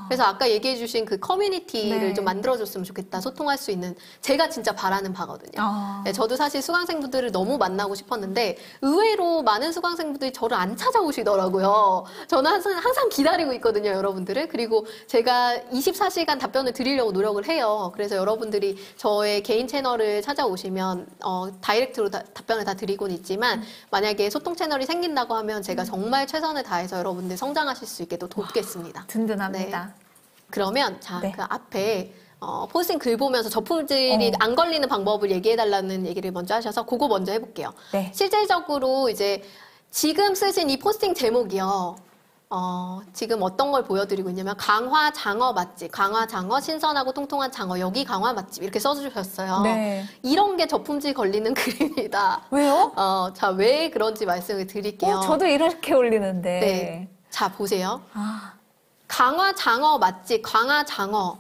B: 그래서 아까 얘기해 주신 그 커뮤니티를
A: 네.
B: 좀 만들어줬으면 좋겠다. 소통할 수 있는 제가 진짜 바라는 바거든요. 네, 저도 사실 수강생분들을 너무 만나고 싶었는데 의외로 많은 수강생분들이 저를 안 찾아오시더라고요. 저는 항상 기다리고 있거든요, 여러분들을. 그리고 제가 24시간 답변을 드리려고 노력을 해요. 그래서 여러분들이 저의 개인 채널을 찾아오시면 다이렉트로 답변을 다 드리고는 있지만 만약에 소통 채널이 생긴다고 하면 제가 정말 최선을 다해서 여러분들 성장하실 수 있게 또 돕겠습니다.
A: 든든합니다.
B: 네. 그러면 자,
A: 네.
B: 그 앞에 포스팅 글 보면서 저품질이 안 걸리는 방법을 얘기해달라는 얘기를 먼저 하셔서 그거 먼저 해볼게요.
A: 네.
B: 실질적으로 이제 지금 쓰신 이 포스팅 제목이요. 지금 어떤 걸 보여드리고 있냐면 강화 장어 맛집, 강화 장어 신선하고 통통한 장어 여기 강화 맛집 이렇게 써주셨어요.
A: 네.
B: 이런 게 저품질 걸리는 글입니다.
A: 왜요?
B: 자, 왜 그런지 말씀을 드릴게요.
A: 저도 이렇게 올리는데.
B: 네. 자, 보세요.
A: 아,
B: 강화 장어 맛집, 강화 장어,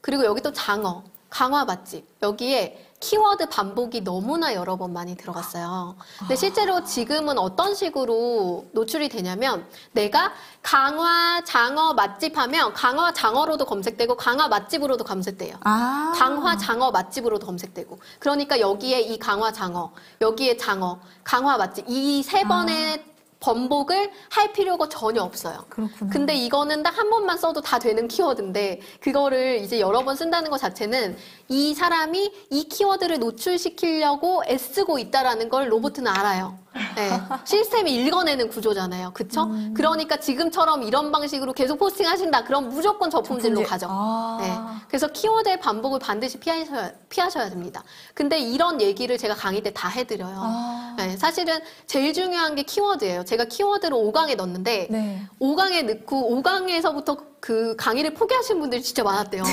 B: 그리고 여기 또 장어, 강화 맛집. 여기에 키워드 반복이 너무나 여러 번 많이 들어갔어요. 근데 실제로 지금은 어떤 식으로 노출이 되냐면 내가 강화 장어 맛집 하면 강화 장어로도 검색되고 강화 맛집으로도 검색돼요. 강화 장어 맛집으로도 검색되고. 그러니까 여기에 이 강화 장어, 여기에 장어, 강화 맛집 이 세 번의 번복을 할 필요가 전혀 없어요.
A: 그렇구나.
B: 근데 이거는 딱 한 번만 써도 다 되는 키워드인데 그거를 이제 여러 번 쓴다는 것 자체는 이 사람이 이 키워드를 노출시키려고 애쓰고 있다라는 걸 로봇은 알아요. 네. 시스템이 읽어내는 구조잖아요. 그쵸? 그러니까 지금처럼 이런 방식으로 계속 포스팅 하신다. 그럼 무조건 저품질로 가죠. 네. 그래서 키워드의 반복을 반드시 피하셔야 됩니다. 근데 이런 얘기를 제가 강의 때 다 해드려요. 네. 사실은 제일 중요한 게 키워드예요. 제가 키워드를 5강에 넣었는데
A: 네.
B: 5강에 넣고 5강에서부터 그 강의를 포기하신 분들이 진짜 많았대요.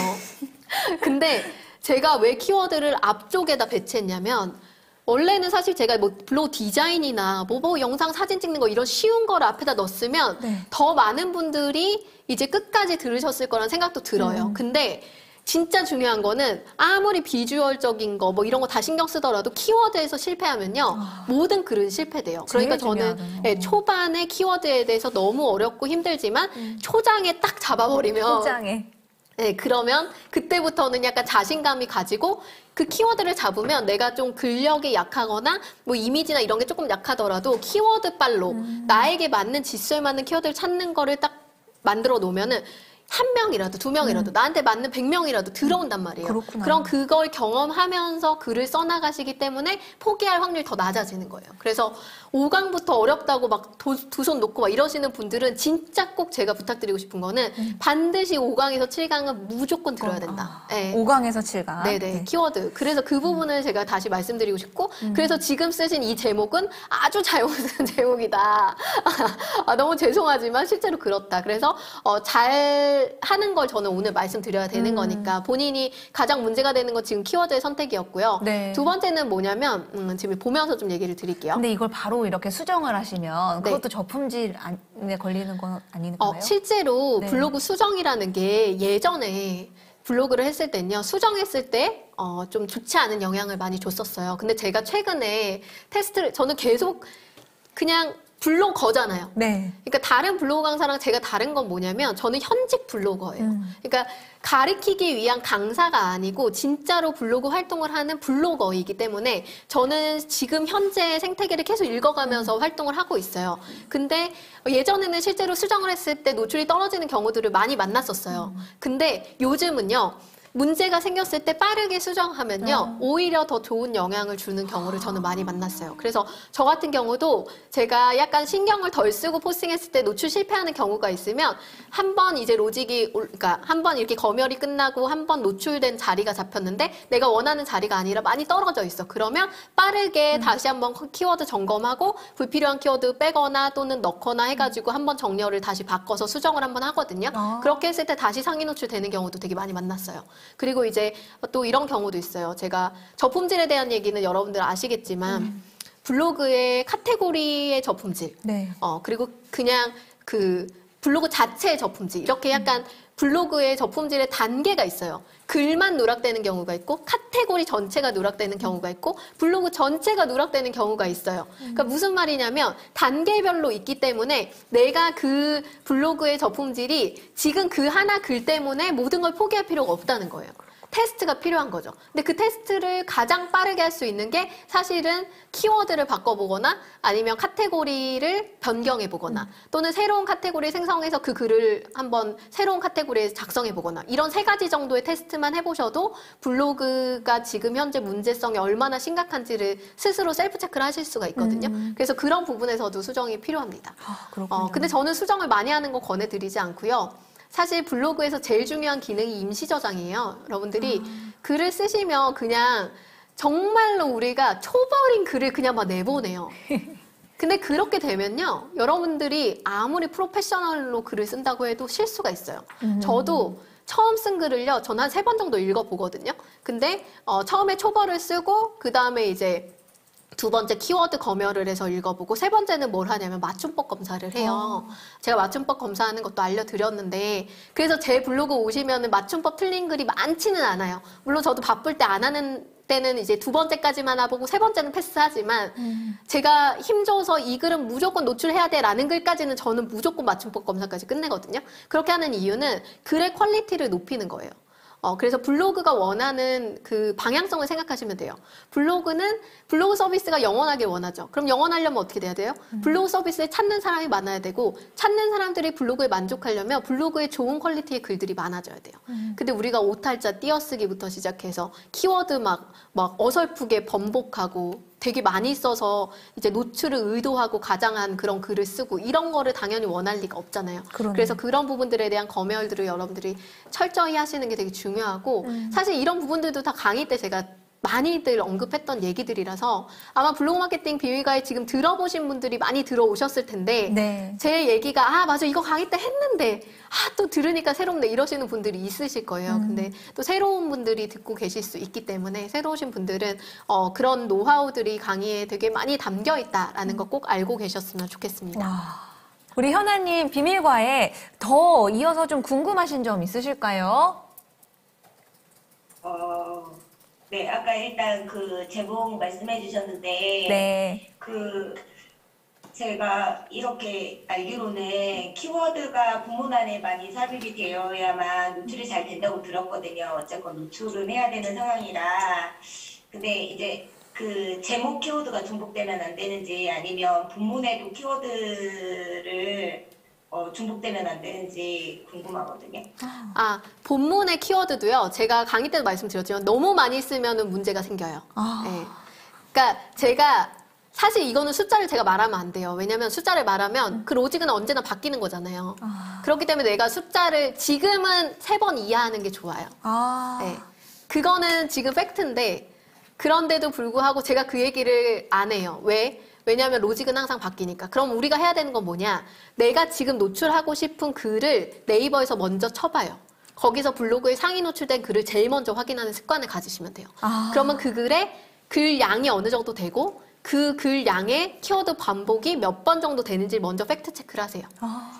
B: 근데 제가 왜 키워드를 앞쪽에다 배치했냐면 원래는 사실 제가 뭐 블로그 디자인이나 뭐 영상 사진 찍는 거 이런 쉬운 거를 앞에다 넣었으면
A: 네.
B: 더 많은 분들이 이제 끝까지 들으셨을 거란 생각도 들어요. 근데 진짜 중요한 거는 아무리 비주얼적인 거 뭐 이런 거 다 신경 쓰더라도 키워드에서 실패하면요 모든 글은 실패돼요. 그러니까
A: 제일
B: 저는
A: 중요하네요.
B: 초반에 키워드에 대해서 너무 어렵고 힘들지만 초장에 딱 잡아버리면
A: 포장에.
B: 네, 그러면 그때부터는 약간 자신감이 가지고 그 키워드를 잡으면 내가 좀 근력이 약하거나 뭐 이미지나 이런 게 조금 약하더라도 키워드 빨로 나에게 맞는 짓수에 맞는 키워드를 찾는 거를 딱 만들어 놓으면은 한 명이라도 두 명이라도 나한테 맞는 100명이라도 들어온단 말이에요.
A: 그렇구나.
B: 그럼 그걸 경험하면서 글을 써나가시기 때문에 포기할 확률이 더 낮아지는 거예요. 그래서 5강부터 어렵다고 막 두 손 놓고 막 이러시는 분들은 진짜 꼭 제가 부탁드리고 싶은 거는 반드시 5강에서 7강은 무조건 들어야 된다. 네.
A: 5강에서 7강.
B: 네네, 키워드. 그래서 그 부분을 제가 다시 말씀드리고 싶고, 그래서 지금 쓰신 이 제목은 아주 잘못된 제목이다. 너무 죄송하지만 실제로 그렇다. 그래서 잘 하는 걸 저는 오늘 말씀드려야 되는 거니까 본인이 가장 문제가 되는 건 지금 키워드의 선택이었고요.
A: 네.
B: 두 번째는 뭐냐면 지금 보면서 좀 얘기를 드릴게요.
A: 근데 이걸 바로 이렇게 수정을 하시면
B: 네.
A: 그것도 저품질에 걸리는 건 아닌가요?
B: 실제로
A: 네.
B: 블로그 수정이라는 게 예전에 블로그를 했을 때는요, 수정했을 때, 좀 좋지 않은 영향을 많이 줬었어요. 근데 제가 최근에 저는 계속 그냥 블로거잖아요.
A: 네.
B: 그러니까 다른 블로그 강사랑 제가 다른 건 뭐냐면 저는 현직 블로거예요. 그러니까 가르치기 위한 강사가 아니고 진짜로 블로그 활동을 하는 블로거이기 때문에 저는 지금 현재 생태계를 계속 읽어가면서 활동을 하고 있어요. 근데 예전에는 실제로 수정을 했을 때 노출이 떨어지는 경우들을 많이 만났었어요. 근데 요즘은요. 문제가 생겼을 때 빠르게 수정하면요 오히려 더 좋은 영향을 주는 경우를 저는 많이 만났어요. 그래서 저 같은 경우도 제가 약간 신경을 덜 쓰고 포스팅했을 때 노출 실패하는 경우가 있으면 한 번 이제 로직이 그러니까 한 번 이렇게 검열이 끝나고 한 번 노출된 자리가 잡혔는데 내가 원하는 자리가 아니라 많이 떨어져 있어. 그러면 빠르게 다시 한번 키워드 점검하고 불필요한 키워드 빼거나 또는 넣거나 해가지고 한번 정렬을 다시 바꿔서 수정을 한번 하거든요. 그렇게 했을 때 다시 상위 노출되는 경우도 되게 많이 만났어요. 그리고 이제 또 이런 경우도 있어요. 제가 저품질에 대한 얘기는 여러분들 아시겠지만 블로그의 카테고리의 저품질,
A: 네.
B: 그리고 그냥 그 블로그 자체의 저품질 이렇게 약간 블로그의 저품질의 단계가 있어요. 글만 누락되는 경우가 있고 카테고리 전체가 누락되는 경우가 있고 블로그 전체가 누락되는 경우가 있어요. 그러니까 무슨 말이냐면 단계별로 있기 때문에 내가 그 블로그의 저품질이 지금 그 하나 글 때문에 모든 걸 포기할 필요가 없다는 거예요. 테스트가 필요한 거죠. 근데 그 테스트를 가장 빠르게 할 수 있는 게 사실은 키워드를 바꿔보거나 아니면 카테고리를 변경해보거나 또는 새로운 카테고리 생성해서 그 글을 한번 새로운 카테고리에 작성해보거나 이런 3가지 정도의 테스트만 해보셔도 블로그가 지금 현재 문제성이 얼마나 심각한지를 스스로 셀프 체크를 하실 수가 있거든요. 그래서 그런 부분에서도 수정이 필요합니다.
A: 그렇군요.
B: 근데 저는 수정을 많이 하는 거 권해드리지 않고요. 사실 블로그에서 제일 중요한 기능이 임시 저장이에요. 여러분들이 글을 쓰시면 그냥 정말로 우리가 초버린 글을 그냥 막 내보내요. 근데 그렇게 되면요. 여러분들이 아무리 프로페셔널로 글을 쓴다고 해도 실수가 있어요. 저도 처음 쓴 글을요. 저는 한 3번 정도 읽어보거든요. 근데 처음에 초벌을 쓰고 그 다음에 이제 2번째 키워드 검열을 해서 읽어보고 3번째는 뭘 하냐면 맞춤법 검사를 해요. 제가 맞춤법 검사하는 것도 알려드렸는데 그래서 제 블로그 오시면은 맞춤법 틀린 글이 많지는 않아요. 물론 저도 바쁠 때 안 하는 때는 이제 2번째까지만 해보고 3번째는 패스하지만 제가 힘줘서 이 글은 무조건 노출해야 돼라는 글까지는 저는 무조건 맞춤법 검사까지 끝내거든요. 그렇게 하는 이유는 글의 퀄리티를 높이는 거예요. 그래서 블로그가 원하는 그 방향성을 생각하시면 돼요. 블로그는 블로그 서비스가 영원하길 원하죠. 그럼 영원하려면 어떻게 돼야 돼요? 블로그 서비스를 찾는 사람이 많아야 되고 찾는 사람들이 블로그에 만족하려면 블로그에 좋은 퀄리티의 글들이 많아져야 돼요. 근데 우리가 오탈자 띄어쓰기부터 시작해서 키워드 막 어설프게 번복하고 되게 많이 써서 이제 노출을 의도하고 가장한 그런 글을 쓰고 이런 거를 당연히 원할 리가 없잖아요.
A: 그러네.
B: 그래서 그런 부분들에 대한 검열들을 여러분들이 철저히 하시는 게 되게 중요하고 사실 이런 부분들도 다 강의 때 제가 많이들 언급했던 얘기들이라서 아마 블로그 마케팅 비밀가에 지금 들어보신 분들이 많이 들어오셨을 텐데
A: 네.
B: 제 얘기가 맞아 이거 강의 때 했는데 또 들으니까 새롭네 이러시는 분들이 있으실 거예요. 근데 또 새로운 분들이 듣고 계실 수 있기 때문에 새로 오신 분들은 그런 노하우들이 강의에 되게 많이 담겨 있다라는 거 꼭 알고 계셨으면 좋겠습니다.
A: 와. 우리 현아님 비밀과에 더 이어서 좀 궁금하신 점 있으실까요?
C: 네, 아까 일단 그 제목 말씀해 주셨는데,
A: 네.
C: 제가 이렇게 알기로는 키워드가 부문안에 많이 삽입이 되어야만 노출이 잘 된다고 들었거든요. 어쨌건 노출은 해야 되는 상황이라. 근데 이제 그 제목 키워드가 중복되면 안 되는지 아니면 부문에도 키워드를 중복되면 안 되는지 궁금하거든요.
B: 본문의 키워드도요. 제가 강의 때도 말씀드렸지만 너무 많이 쓰면 문제가 생겨요. 네. 그러니까 제가 사실 이거는 숫자를 제가 말하면 안 돼요. 왜냐면 숫자를 말하면 그 로직은 언제나 바뀌는 거잖아요. 그렇기 때문에 내가 숫자를 지금은 3번 이하하는 게 좋아요. 네. 그거는 지금 팩트인데 그런데도 불구하고 제가 그 얘기를 안 해요. 왜? 왜냐하면 로직은 항상 바뀌니까. 그럼 우리가 해야 되는 건 뭐냐? 내가 지금 노출하고 싶은 글을 네이버에서 먼저 쳐봐요. 거기서 블로그에 상위 노출된 글을 제일 먼저 확인하는 습관을 가지시면 돼요. 그러면 그 글에 글 양이 어느 정도 되고 그 글 양의 키워드 반복이 몇 번 정도 되는지 먼저 팩트 체크를 하세요.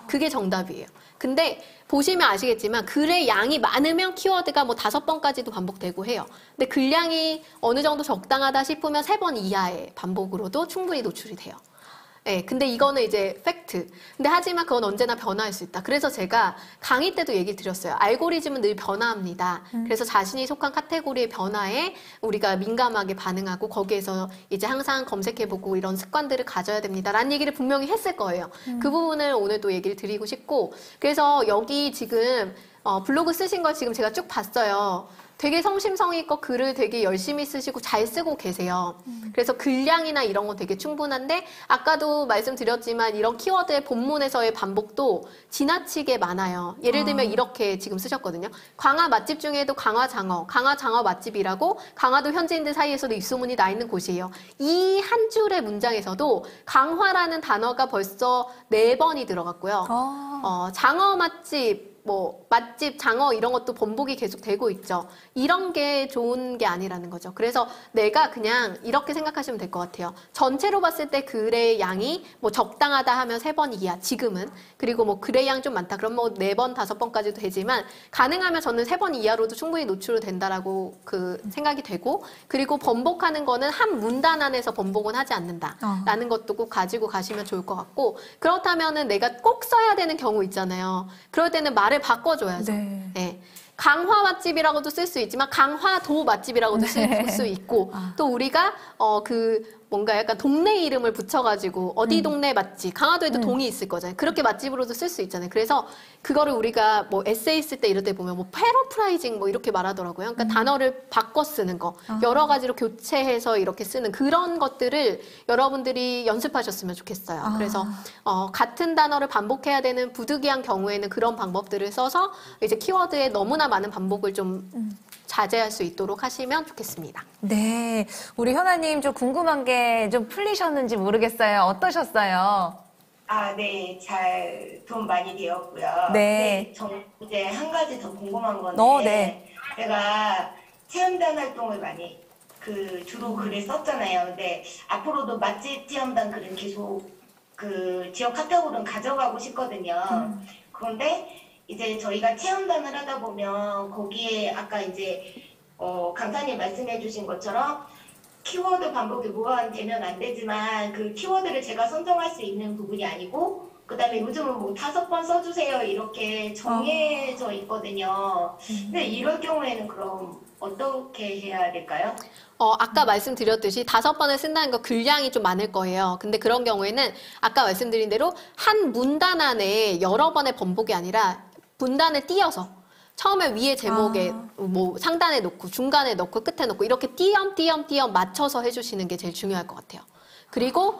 B: 그게 정답이에요. 근데 보시면 아시겠지만 글의 양이 많으면 키워드가 뭐 5번까지도 반복되고 해요. 근데 글량이 어느 정도 적당하다 싶으면 3번 이하의 반복으로도 충분히 노출이 돼요. 네, 근데 이거는 이제 팩트. 근데 하지만 그건 언제나 변화할 수 있다. 그래서 제가 강의 때도 얘기를 드렸어요. 알고리즘은 늘 변화합니다. 그래서 자신이 속한 카테고리의 변화에 우리가 민감하게 반응하고 거기에서 이제 항상 검색해보고 이런 습관들을 가져야 됩니다. 라는 얘기를 분명히 했을 거예요. 그 부분을 오늘 또 얘기를 드리고 싶고 그래서 여기 지금 블로그 쓰신 걸 지금 제가 쭉 봤어요. 되게 성심성의껏 글을 되게 열심히 쓰시고 잘 쓰고 계세요. 그래서 글량이나 이런 건 되게 충분한데 아까도 말씀드렸지만 이런 키워드의 본문에서의 반복도 지나치게 많아요. 예를 들면 이렇게 지금 쓰셨거든요. 강화 맛집 중에도 강화장어 맛집이라고 강화도 현지인들 사이에서도 입소문이 나 있는 곳이에요. 이 한 줄의 문장에서도 강화라는 단어가 벌써 4번이 들어갔고요. 장어 맛집 뭐 맛집, 장어 이런 것도 번복이 계속 되고 있죠. 이런 게 좋은 게 아니라는 거죠. 그래서 내가 그냥 이렇게 생각하시면 될 것 같아요. 전체로 봤을 때 글의 양이 뭐 적당하다 하면 3번 이하, 지금은. 그리고 뭐 글의 양 좀 많다. 그럼 뭐 4번, 5번까지도 되지만 가능하면 저는 3번 이하로도 충분히 노출이 된다라고 생각이 되고, 그리고 번복하는 거는 한 문단 안에서 번복은 하지 않는다라는 것도 꼭 가지고 가시면 좋을 것 같고, 그렇다면은 내가 꼭 써야 되는 경우 있잖아요. 그럴 때는 말을 바꿔줘야죠.
A: 네.
B: 네. 강화 맛집이라고도 쓸 수 있지만 강화도 맛집이라고도 쓸 수 있고, 또 우리가 뭔가 약간 동네 이름을 붙여가지고 어디 동네 맛집, 강화도에도 동이 있을 거잖아요. 그렇게 맛집으로도 쓸 수 있잖아요. 그래서 그거를 우리가 뭐 에세이 쓸 때 이럴 때 보면 뭐 패러프라이징 뭐 이렇게 말하더라고요. 그러니까 단어를 바꿔 쓰는 거, 여러 가지로 교체해서 이렇게 쓰는 그런 것들을 여러분들이 연습하셨으면 좋겠어요. 그래서 같은 단어를 반복해야 되는 부득이한 경우에는 그런 방법들을 써서 이제 키워드에 너무나 많은 반복을 좀 자제할 수 있도록 하시면 좋겠습니다.
A: 네. 우리 현아님 좀 궁금한 게 좀 풀리셨는지 모르겠어요. 어떠셨어요?
C: 아, 네, 잘 도움 많이 되었고요.
A: 네.
C: 저 이제 한 가지 더 궁금한 건데,
A: 네.
C: 제가 체험단 활동을 많이 주로 글을 썼잖아요. 근데 앞으로도 맛집 체험단 글은 계속 지역 카테고리는 가져가고 싶거든요. 그런데 이제 저희가 체험단을 하다 보면 거기에 아까 이제 강사님 말씀해주신 것처럼 키워드 반복이 무한되면 안 되지만 그 키워드를 제가 선정할 수 있는 부분이 아니고, 그다음에 요즘은 뭐 5번 써주세요 이렇게 정해져 있거든요. 근데 이럴 경우에는 그럼 어떻게 해야 될까요?
B: 아까 말씀드렸듯이 5번을 쓴다는 거 글량이 좀 많을 거예요. 근데 그런 경우에는 아까 말씀드린 대로 한 문단 안에 여러 번의 번복이 아니라 문단을 띄어서 처음에 위에 제목에 뭐 상단에 놓고 중간에 놓고 끝에 놓고 이렇게 띄엄띄엄 맞춰서 해주시는 게 제일 중요할 것 같아요. 그리고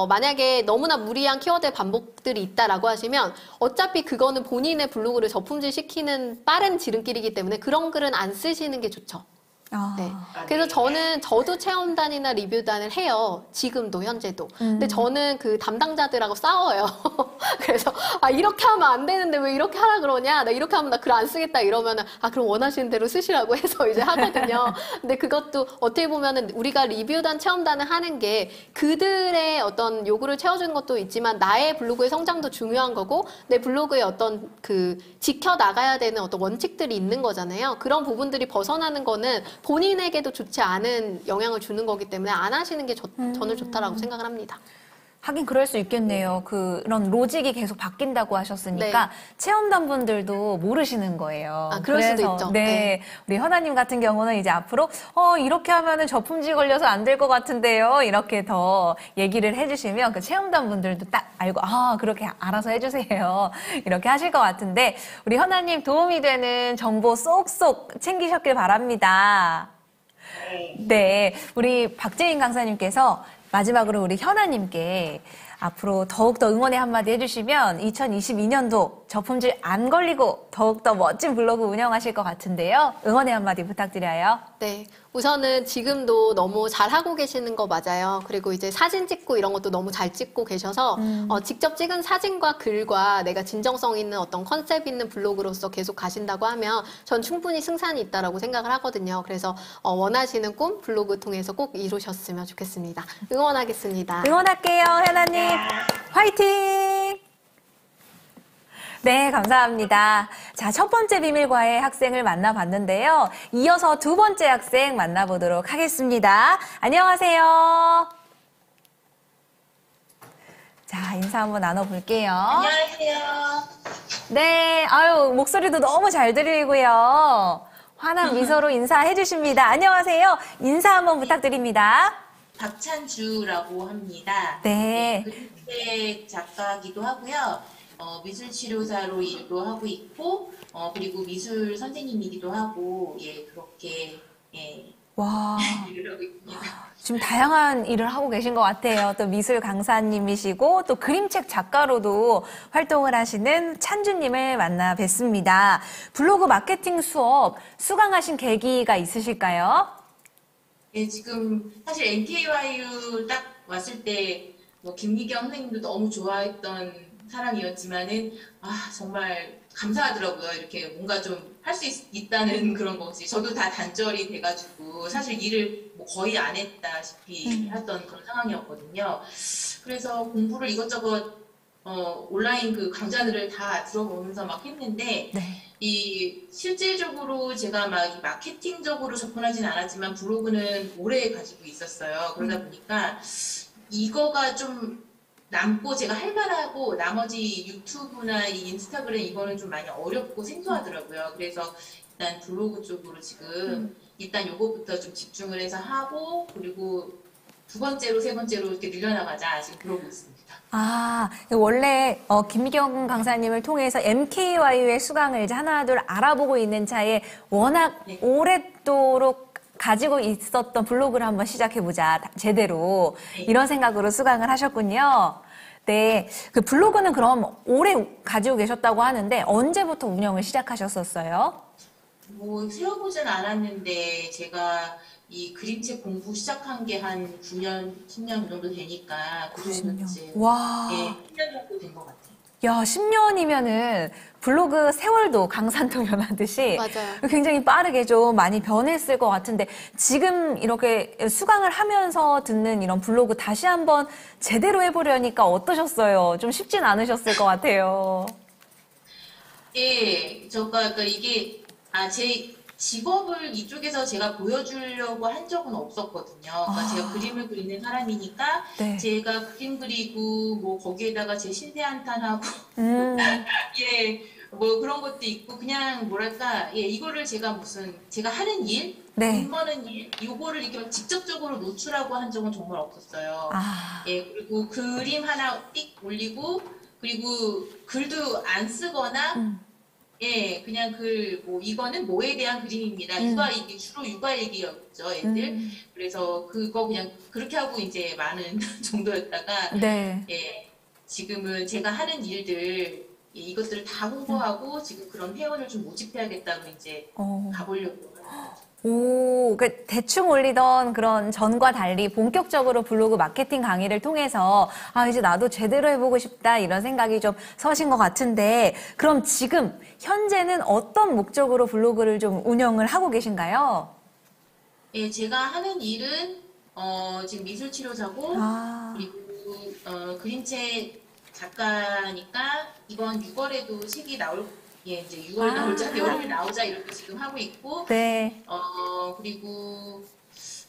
B: 만약에 너무나 무리한 키워드 반복들이 있다라고 하시면 어차피 그거는 본인의 블로그를 저품질 시키는 빠른 지름길이기 때문에 그런 글은 안 쓰시는 게 좋죠. 네. 그래서 저도 체험단이나 리뷰단을 해요. 지금도, 현재도. 근데 저는 그 담당자들하고 싸워요. 그래서, 이렇게 하면 안 되는데 왜 이렇게 하라 그러냐? 나 이렇게 하면 나 글 안 쓰겠다 이러면은, 그럼 원하시는 대로 쓰시라고 해서 이제 하거든요. 근데 그것도 어떻게 보면은 우리가 리뷰단, 체험단을 하는 게 그들의 어떤 요구를 채워주는 것도 있지만 나의 블로그의 성장도 중요한 거고, 내 블로그에 어떤 지켜나가야 되는 어떤 원칙들이 있는 거잖아요. 그런 부분들이 벗어나는 거는 본인에게도 좋지 않은 영향을 주는 거기 때문에 안 하시는 게 저는 좋다라고 생각을 합니다.
A: 하긴 그럴 수 있겠네요. 그런 로직이 계속 바뀐다고 하셨으니까 체험단 분들도 모르시는 거예요.
B: 그럴 수도 있죠.
A: 네. 우리 현아님 같은 경우는 이제 앞으로 이렇게 하면은 저품질 걸려서 안 될 것 같은데요. 이렇게 더 얘기를 해주시면 그 체험단 분들도 딱 알고 그렇게 알아서 해주세요. 이렇게 하실 것 같은데 우리 현아님 도움이 되는 정보 쏙쏙 챙기셨길 바랍니다. 네. 우리 박재인 강사님께서 마지막으로 우리 현아님께 앞으로 더욱더 응원의 한마디 해주시면 2022년도 저품질 안 걸리고 더욱더 멋진 블로그 운영하실 것 같은데요. 응원의 한마디 부탁드려요.
B: 네. 우선은 지금도 너무 잘하고 계시는 거 맞아요. 그리고 이제 사진 찍고 이런 것도 너무 잘 찍고 계셔서 직접 찍은 사진과 글과 내가 진정성 있는 어떤 컨셉 있는 블로그로서 계속 가신다고 하면 전 충분히 승산이 있다라고 생각을 하거든요. 그래서 원하시는 꿈 블로그 통해서 꼭 이루셨으면 좋겠습니다. 응원하겠습니다.
A: 응원할게요, 현아님. 화이팅! 네, 감사합니다. 자, 첫 번째 비밀과의 학생을 만나봤는데요. 이어서 두 번째 학생 만나보도록 하겠습니다. 안녕하세요. 자, 인사 한번 나눠볼게요.
C: 안녕하세요.
A: 네, 목소리도 너무 잘 들리고요. 환한 미소로 인사해 주십니다. 안녕하세요. 인사 한번 부탁드립니다.
D: 박찬주라고 합니다.
A: 네.
D: 그림책 작가기도 하고요. 미술치료사로 일도 하고 있고, 그리고 미술 선생님이기도 하고, 그렇게,
A: 와.
D: 일을 하고 있습니다.
A: 지금 다양한 일을 하고 계신 것 같아요. 또 미술 강사님이시고 또 그림책 작가로도 활동을 하시는 찬주님을 만나 뵙습니다. 블로그 마케팅 수업 수강하신 계기가 있으실까요?
D: 네, 지금 사실 NKYU 딱 왔을 때 김미경 선생님도 너무 좋아했던 사람이었지만은 정말 감사하더라고요. 이렇게 뭔가 좀 할 수 있다는 그런 거지. 저도 다 단절이 돼가지고 사실 일을 뭐 거의 안 했다시피 했던 그런 상황이었거든요. 그래서 공부를 이것저것 온라인 그 강좌들을 다 들어보면서 막 했는데
A: 네.
D: 이 실질적으로 제가 막 이 마케팅적으로 접근하진 않았지만 블로그는 오래 가지고 있었어요. 그러다 보니까 이거가 좀 남고 제가 할 만하고 나머지 유튜브나 이 인스타그램 이거는 좀 많이 어렵고 생소하더라고요. 그래서 일단 블로그 쪽으로 지금 일단 요거부터 좀 집중을 해서 하고 그리고 두 번째로 세 번째로 이렇게 늘려나가자 지금 그러고 있습니다.
A: 아, 원래 김미경 강사님을 통해서 MKYU의 수강을 이제 하나둘 알아보고 있는 차에 워낙
D: 네.
A: 오랫도록 가지고 있었던 블로그를 한번 시작해보자, 제대로.
D: 네.
A: 이런 생각으로 수강을 하셨군요. 네. 그 블로그는 그럼 오래 가지고 계셨다고 하는데 언제부터 운영을 시작하셨었어요?
D: 뭐 세워보진 않았는데 제가 이 그림책 공부 시작한 게 한 9년, 10년 정도 되니까 그 정도 이제
A: 와.
D: 예, 10년 정도 된 것 같아요.
A: 야, 10년이면은 블로그 세월도 강산도 변하듯이
B: 맞아요.
A: 굉장히 빠르게 좀 많이 변했을 것 같은데 지금 이렇게 수강을 하면서 듣는 이런 블로그 다시 한번 제대로 해보려니까 어떠셨어요? 좀 쉽진 않으셨을 것 같아요.
D: 예, 그러니까 이게 제 직업을 이쪽에서 제가 보여주려고 한 적은 없었거든요. 그러니까 제가 그림을 그리는 사람이니까
A: 네.
D: 제가 그림 그리고 뭐 거기에다가 제 신세 한탄하고 예, 뭐 그런 것도 있고 그냥 뭐랄까 예, 이거를 제가 제가 하는 일,
A: 네.
D: 돈 버는 일, 이거를 이렇게 직접적으로 노출하고 한 적은 정말 없었어요.
A: 아.
D: 예, 그리고 그림 하나 띡 올리고 그리고 글도 안 쓰거나 예, 그냥 뭐, 이거는 뭐에 대한 그림입니다. 육아일기, 주로 육아일기였죠, 애들. 그래서 그거 그냥 그렇게 하고 이제 많은 정도였다가,
A: 네.
D: 예, 지금은 제가 하는 일들, 예, 이것들을 다 홍보하고 지금 그런 회원을 좀 모집해야겠다고 이제 가보려고.
A: 오, 그 대충 올리던 그런 전과 달리 본격적으로 블로그 마케팅 강의를 통해서 이제 나도 제대로 해보고 싶다 이런 생각이 좀 서신 것 같은데 그럼 지금 현재는 어떤 목적으로 블로그를 좀 운영을 하고 계신가요?
D: 예, 제가 하는 일은 지금 미술치료사고 그리고 그림책 작가니까 이번 6월에도 책이 예, 이제 6월 나오자, 여름에 나오자 이렇게 지금 하고 있고
A: 네.
D: 그리고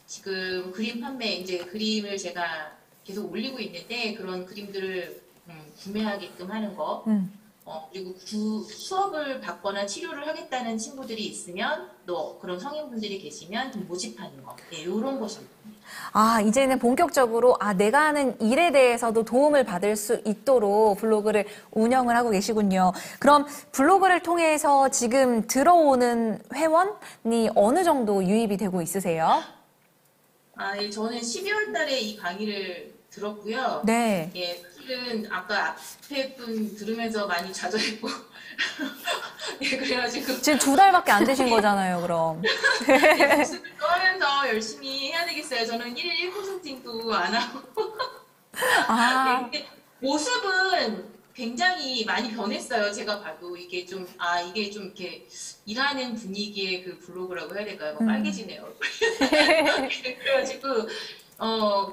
D: 지금 그림 판매 이제 그림을 제가 계속 올리고 있는데 그런 그림들을 구매하게끔 하는 거 그리고 수업을 받거나 치료를 하겠다는 친구들이 있으면 또 그런 성인분들이 계시면 좀 모집하는 거, 예, 이런 것입니다.
A: 이제는 본격적으로 내가 하는 일에 대해서도 도움을 받을 수 있도록 블로그를 운영을 하고 계시군요. 그럼 블로그를 통해서 지금 들어오는 회원이 어느 정도 유입이 되고 있으세요?
D: 예, 저는 12월 달에 이 강의를 들었고요.
A: 네.
D: 예, 사실은 아까 앞에 분 들으면서 많이 좌절했고 예, 그래가지고
A: 지금 2달밖에 안 되신 거잖아요, 그럼.
D: 모습을 떠하면서 열심히 해야 되겠어요. 저는 1일 1%도 안 하고. 네, 근데 모습은 굉장히 많이 변했어요. 제가 봐도 이게 좀 이렇게 일하는 분위기의 그 블로그라고 해야 될까요? 뭐 빨개지네요. 그래가지고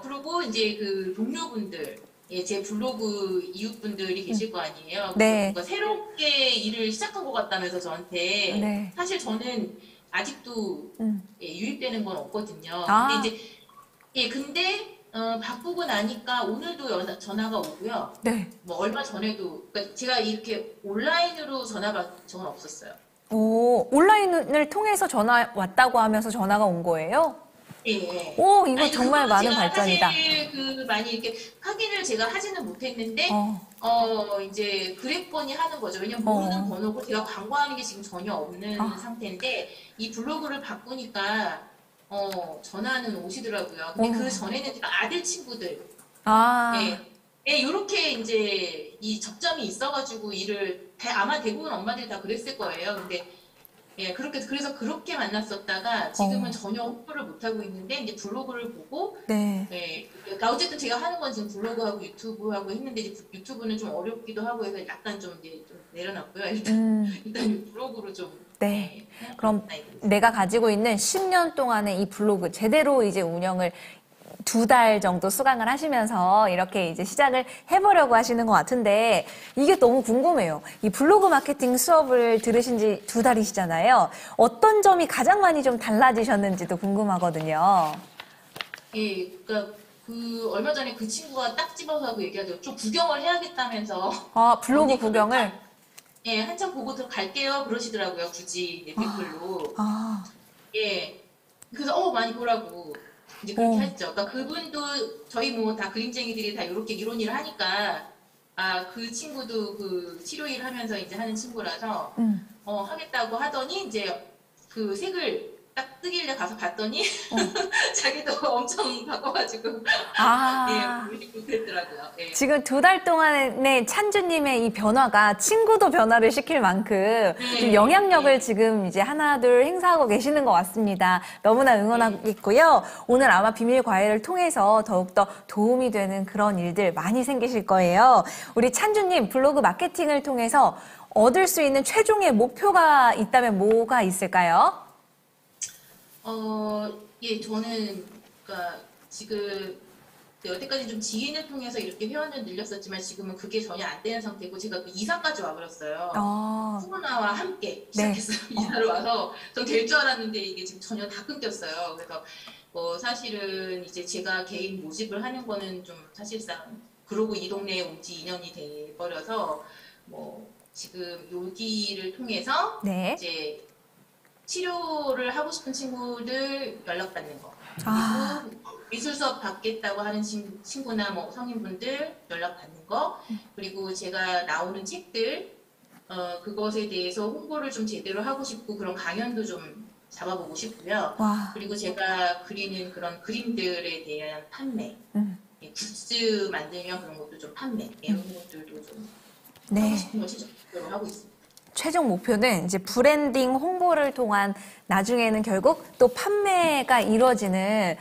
D: 그리고 이제 그 동료분들, 예, 제 블로그 이웃분들이 계실 거 아니에요.
A: 네.
D: 뭔가 새롭게 일을 시작한 것 같다면서 저한테.
A: 네.
D: 사실 저는 아직도 예, 유입되는 건 없거든요. 근데 바꾸고 나니까 오늘도 전화가 오고요.
A: 네.
D: 뭐 얼마 전에도 그러니까 제가 이렇게 온라인으로 전화 받은 적은 없었어요.
A: 온라인을 통해서 전화 왔다고 하면서 전화가 온 거예요?
D: 예.
A: 오, 이거 정말
D: 그거는
A: 많은
D: 제가
A: 발전이다.
D: 사실 많이 이렇게 확인을 제가 하지는 못했는데, 이제 그랬거니 하는 거죠. 왜냐면 모르는 번호고 제가 광고하는 게 지금 전혀 없는 상태인데, 이 블로그를 바꾸니까, 전화는 오시더라고요. 근데 그 전에는 제가 아들 친구들, 예, 요렇게 이제 이 접점이 있어가지고 아마 대부분 엄마들이 다 그랬을 거예요. 근데 예, 그래서 그렇게 만났었다가 지금은 전혀 홍보를 못하고 있는데, 이제 블로그를 보고,
A: 네.
D: 예, 그러니까 어쨌든 제가 하는 건 지금 블로그하고 유튜브하고 했는데, 이제 유튜브는 좀 어렵기도 하고 해서 약간 좀 이제 좀 내려놨고요. 일단 블로그로 좀.
A: 네.
D: 예,
A: 그럼 내가 가지고 있는 10년 동안의 이 블로그 제대로 이제 운영을 2달 정도 수강을 하시면서 이렇게 이제 시작을 해보려고 하시는 것 같은데 이게 너무 궁금해요. 이 블로그 마케팅 수업을 들으신 지 2달이시잖아요. 어떤 점이 가장 많이 좀 달라지셨는지도 궁금하거든요.
D: 예, 그러니까 얼마 전에 그 친구가 딱 집어서 얘기하죠. 좀 구경을 해야겠다면서.
A: 아, 블로그
D: 언니,
A: 구경을?
D: 예, 한참 보고 갈게요. 그러시더라고요. 굳이 예, 댓글로.
A: 아,
D: 예. 그래서 많이 보라고 이제 그렇게 했죠. 그러니까 그분도 저희 뭐 다 그림쟁이들이 다 이렇게 이런 일을 하니까 그 친구도 그 치료 일 하면서 이제 하는 친구라서 하겠다고 하더니 이제 그 색을 딱 뜨길래 가서 봤더니 자기도 엄청 바꿔가지고
A: 아.
D: 예, 그랬더라고요. 예.
A: 지금 2달 동안의 찬주님의 이 변화가 친구도 변화를 시킬 만큼 좀 영향력을 지금 이제 하나둘 행사하고 계시는 것 같습니다. 너무나 응원하겠고요. 오늘 아마 비밀 과외를 통해서 더욱더 도움이 되는 그런 일들 많이 생기실 거예요. 우리 찬주님 블로그 마케팅을 통해서 얻을 수 있는 최종의 목표가 있다면 뭐가 있을까요?
D: 예, 저는 그러니까 지금 여태까지 좀 지인을 통해서 이렇게 회원을 늘렸었지만 지금은 그게 전혀 안 되는 상태고 제가 그 이사까지 와버렸어요. 코로나와 함께 시작했어요. 이사를 와서 전 될 줄 알았는데 이게 지금 전혀 다 끊겼어요. 그래서 사실은 이제 제가 개인 모집을 하는 거는 좀 사실상 그러고 이 동네에 온 지 2년이 돼 버려서 지금 여기를 통해서 이제 치료를 하고 싶은 친구들 연락받는 거. 그리고 미술 수업 받겠다고 하는 친구나 뭐 성인분들 연락받는 거. 그리고 제가 나오는 책들, 그것에 대해서 홍보를 좀 제대로 하고 싶고 그런 강연도 좀 잡아보고 싶고요. 그리고 제가 그리는 그런 그림들에 대한 판매. 굿즈 만들면 그런 것도 좀 판매. 이런 것들도 좀 하고 싶은 걸 최종적으로 하고 있습니다.
A: 최종 목표는 이제 브랜딩 홍보를 통한 나중에는 결국 또 판매가 이루어지는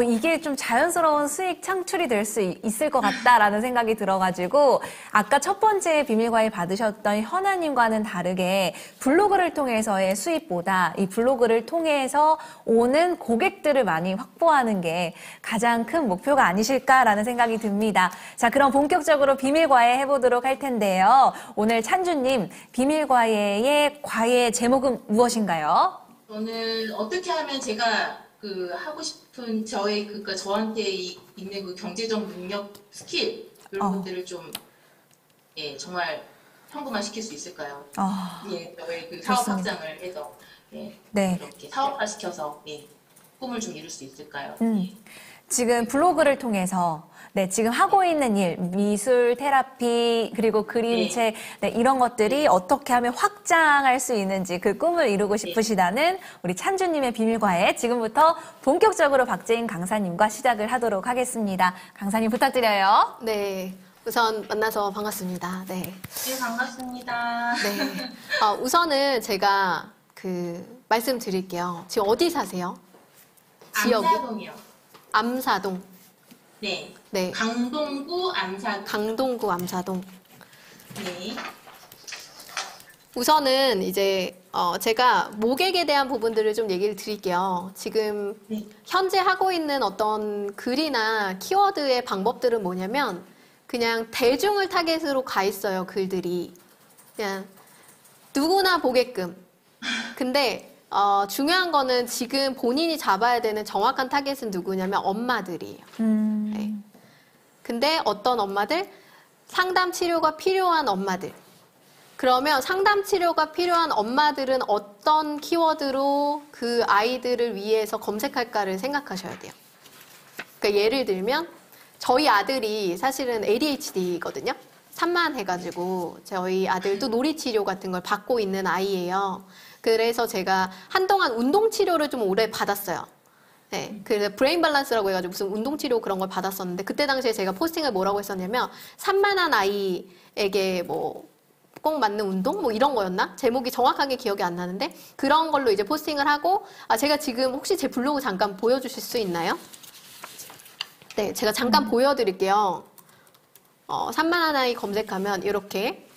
A: 이게 좀 자연스러운 수익 창출이 될 수 있을 것 같다라는 생각이 들어가지고 아까 첫 번째 비밀과외 받으셨던 현아님과는 다르게 블로그를 통해서의 수입보다 이 블로그를 통해서 오는 고객들을 많이 확보하는 게 가장 큰 목표가 아니실까라는 생각이 듭니다. 자, 그럼 본격적으로 비밀과외 해보도록 할 텐데요. 오늘 찬주님 비밀과외의 과외 제목은 무엇인가요?
D: 저는 어떻게 하면 제가 하고 싶은 그러니까 저한테 있는 그 경제적 능력, 스킬 이런 것들을 좀 정말 현금화 시킬 수 있을까요? 예, 저의 그 사업 확장을 해서 이렇게 사업화 시켜서 꿈을 좀 이룰 수 있을까요?
A: 지금 블로그를 통해서 지금 하고 있는 일, 미술, 테라피, 그리고 그림책, 이런 것들이 어떻게 하면 확장할 수 있는지 그 꿈을 이루고 싶으시다는 우리 찬주님의 비밀과외 지금부터 본격적으로 박재인 강사님과 시작을 하도록 하겠습니다. 강사님 부탁드려요.
B: 네. 우선 만나서 반갑습니다. 네.
D: 네, 반갑습니다.
B: 네. 우선은 제가 말씀드릴게요. 지금 어디 사세요? 지역이?
D: 암사동이요.
B: 암사동.
D: 네.
B: 네.
D: 강동구 암사동.
B: 강동구 암사동.
D: 네.
B: 우선은 이제 제가 모객에 대한 부분들을 좀 얘기를 드릴게요. 지금 현재 하고 있는 어떤 글이나 키워드의 방법들은 뭐냐면 그냥 대중을 타겟으로 가 있어요, 글들이. 그냥 누구나 보게끔. 근데 중요한 거는 지금 본인이 잡아야 되는 정확한 타겟은 누구냐면 엄마들이에요. 네. 근데 어떤 엄마들? 상담 치료가 필요한 엄마들. 그러면 상담 치료가 필요한 엄마들은 어떤 키워드로 그 아이들을 위해서 검색할까를 생각하셔야 돼요. 그러니까 예를 들면 저희 아들이 사실은 ADHD거든요. 산만해가지고 저희 아들도 놀이치료 같은 걸 받고 있는 아이예요. 그래서 제가 한동안 운동치료를 좀 오래 받았어요. 네, 그래서 브레인 밸런스라고 해가지고 무슨 운동치료 그런 걸 받았었는데 그때 당시에 제가 포스팅을 뭐라고 했었냐면 산만한 아이에게 꼭 맞는 운동? 뭐 이런 거였나? 제목이 정확하게 기억이 안 나는데 그런 걸로 이제 포스팅을 하고 제가 지금 혹시 제 블로그 잠깐 보여주실 수 있나요? 네, 제가 잠깐 보여드릴게요. 산만한 아이 검색하면 이렇게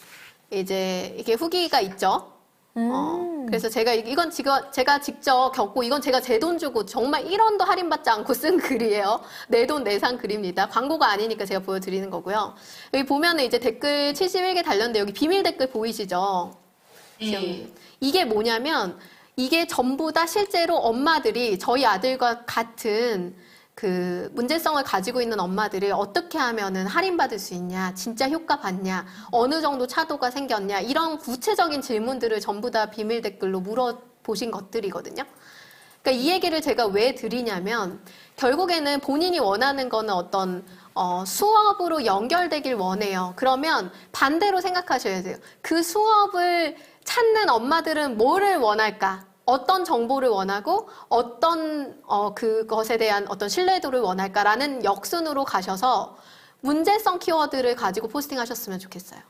B: 이제 이게 후기가 있죠. 그래서 이건 제가 직접 겪고 이건 제가 제 돈 주고 정말 1원도 할인받지 않고 쓴 글이에요. 내 돈 내산 글입니다. 광고가 아니니까 제가 보여드리는 거고요. 여기 보면은 이제 댓글 71개 달렸는데 여기 비밀 댓글 보이시죠? 이게 뭐냐면 이게 전부 다 실제로 엄마들이 저희 아들과 같은 그 문제성을 가지고 있는 엄마들이 어떻게 하면은 할인받을 수 있냐, 진짜 효과 봤냐, 어느 정도 차도가 생겼냐, 이런 구체적인 질문들을 전부 다 비밀 댓글로 물어보신 것들이거든요. 그러니까 이 얘기를 제가 왜 드리냐면, 결국에는 본인이 원하는 거는 어떤, 수업으로 연결되길 원해요. 그러면 반대로 생각하셔야 돼요. 그 수업을 찾는 엄마들은 뭐를 원할까? 어떤 정보를 원하고 어떤 그것에 대한 어떤 신뢰도를 원할까라는 역순으로 가셔서 문제성 키워드를 가지고 포스팅하셨으면 좋겠어요.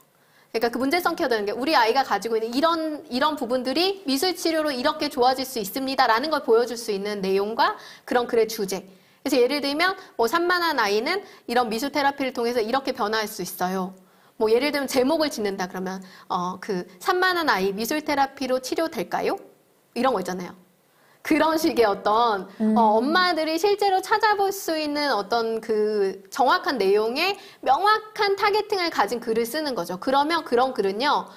B: 그러니까 그 문제성 키워드는 게 우리 아이가 가지고 있는 이런 부분들이 미술 치료로 이렇게 좋아질 수 있습니다라는 걸 보여줄 수 있는 내용과 그런 글의 주제. 그래서 예를 들면 뭐 산만한 아이는 이런 미술 테라피를 통해서 이렇게 변화할 수 있어요. 뭐 예를 들면 제목을 짓는다 그러면 그 산만한 아이 미술 테라피로 치료될까요? 이런 거 있잖아요. 그런 식의 어떤 엄마들이 실제로 찾아볼 수 있는 어떤 그 정확한 내용의 명확한 타겟팅을 가진 글을 쓰는 거죠. 그러면 그런 글은요.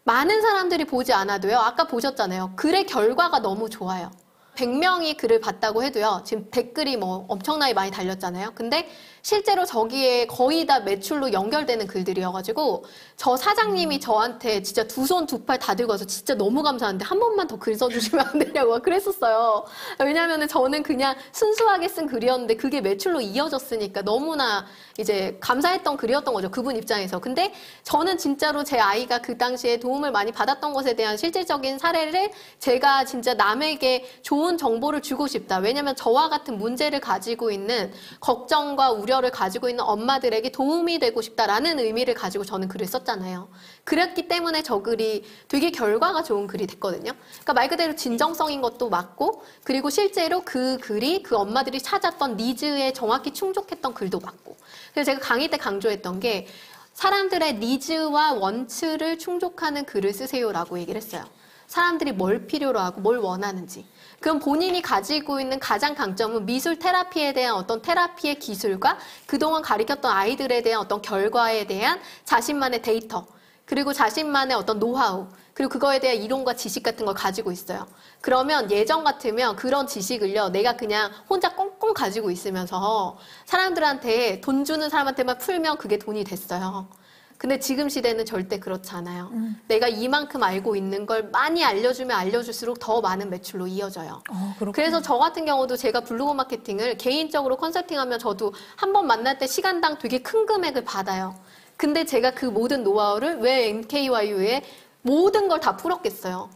B: 많은 사람들이 보지 않아도요. 아까 보셨잖아요. 글의 결과가 너무 좋아요. 100명이 글을 봤다고 해도요. 지금 댓글이 뭐 엄청나게 많이 달렸잖아요. 근데 실제로 저기에 거의 다 매출로 연결되는 글들이어가지고 저 사장님이 저한테 진짜 두 손 두 팔 다 들고서 진짜 너무 감사한데 한 번만 더 글 써주시면 안 되냐고 그랬었어요. 왜냐면은 저는 그냥 순수하게 쓴 글이었는데 그게 매출로 이어졌으니까 너무나 이제 감사했던 글이었던 거죠. 그분 입장에서. 근데 저는 진짜로 제 아이가 그 당시에 도움을 많이 받았던 것에 대한 실질적인 사례를 제가 진짜 남에게 좋은 정보를 주고 싶다. 왜냐면 저와 같은 문제를 가지고 있는 걱정과 우려를 가지고 있는 엄마들에게 도움이 되고 싶다라는 의미를 가지고 저는 글을 썼잖아요. 그랬기 때문에 저 글이 되게 결과가 좋은 글이 됐거든요. 그러니까 말 그대로 진정성인 것도 맞고 그리고 실제로 그 글이 그 엄마들이 찾았던 니즈에 정확히 충족했던 글도 맞고 그래서 제가 강의 때 강조했던 게 사람들의 니즈와 원츠를 충족하는 글을 쓰세요라고 얘기를 했어요. 사람들이 뭘 필요로 하고 뭘 원하는지. 그럼 본인이 가지고 있는 가장 강점은 미술 테라피에 대한 어떤 테라피의 기술과 그동안 가르쳤던 아이들에 대한 어떤 결과에 대한 자신만의 데이터, 그리고 자신만의 어떤 노하우, 그리고 그거에 대한 이론과 지식 같은 걸 가지고 있어요. 그러면 예전 같으면 그런 지식을요, 내가 그냥 혼자 꽁꽁 가지고 있으면서 사람들한테 돈 주는 사람한테만 풀면 그게 돈이 됐어요. 근데 지금 시대는 절대 그렇지 않아요. 내가 이만큼 알고 있는 걸 많이 알려주면 알려줄수록 더 많은 매출로 이어져요. 그래서 저 같은 경우도 제가 블로그 마케팅을 개인적으로 컨설팅하면 저도 한 번 만날 때 시간당 되게 큰 금액을 받아요. 근데 제가 그 모든 노하우를 왜 MKYU에 모든 걸 다 풀었겠어요.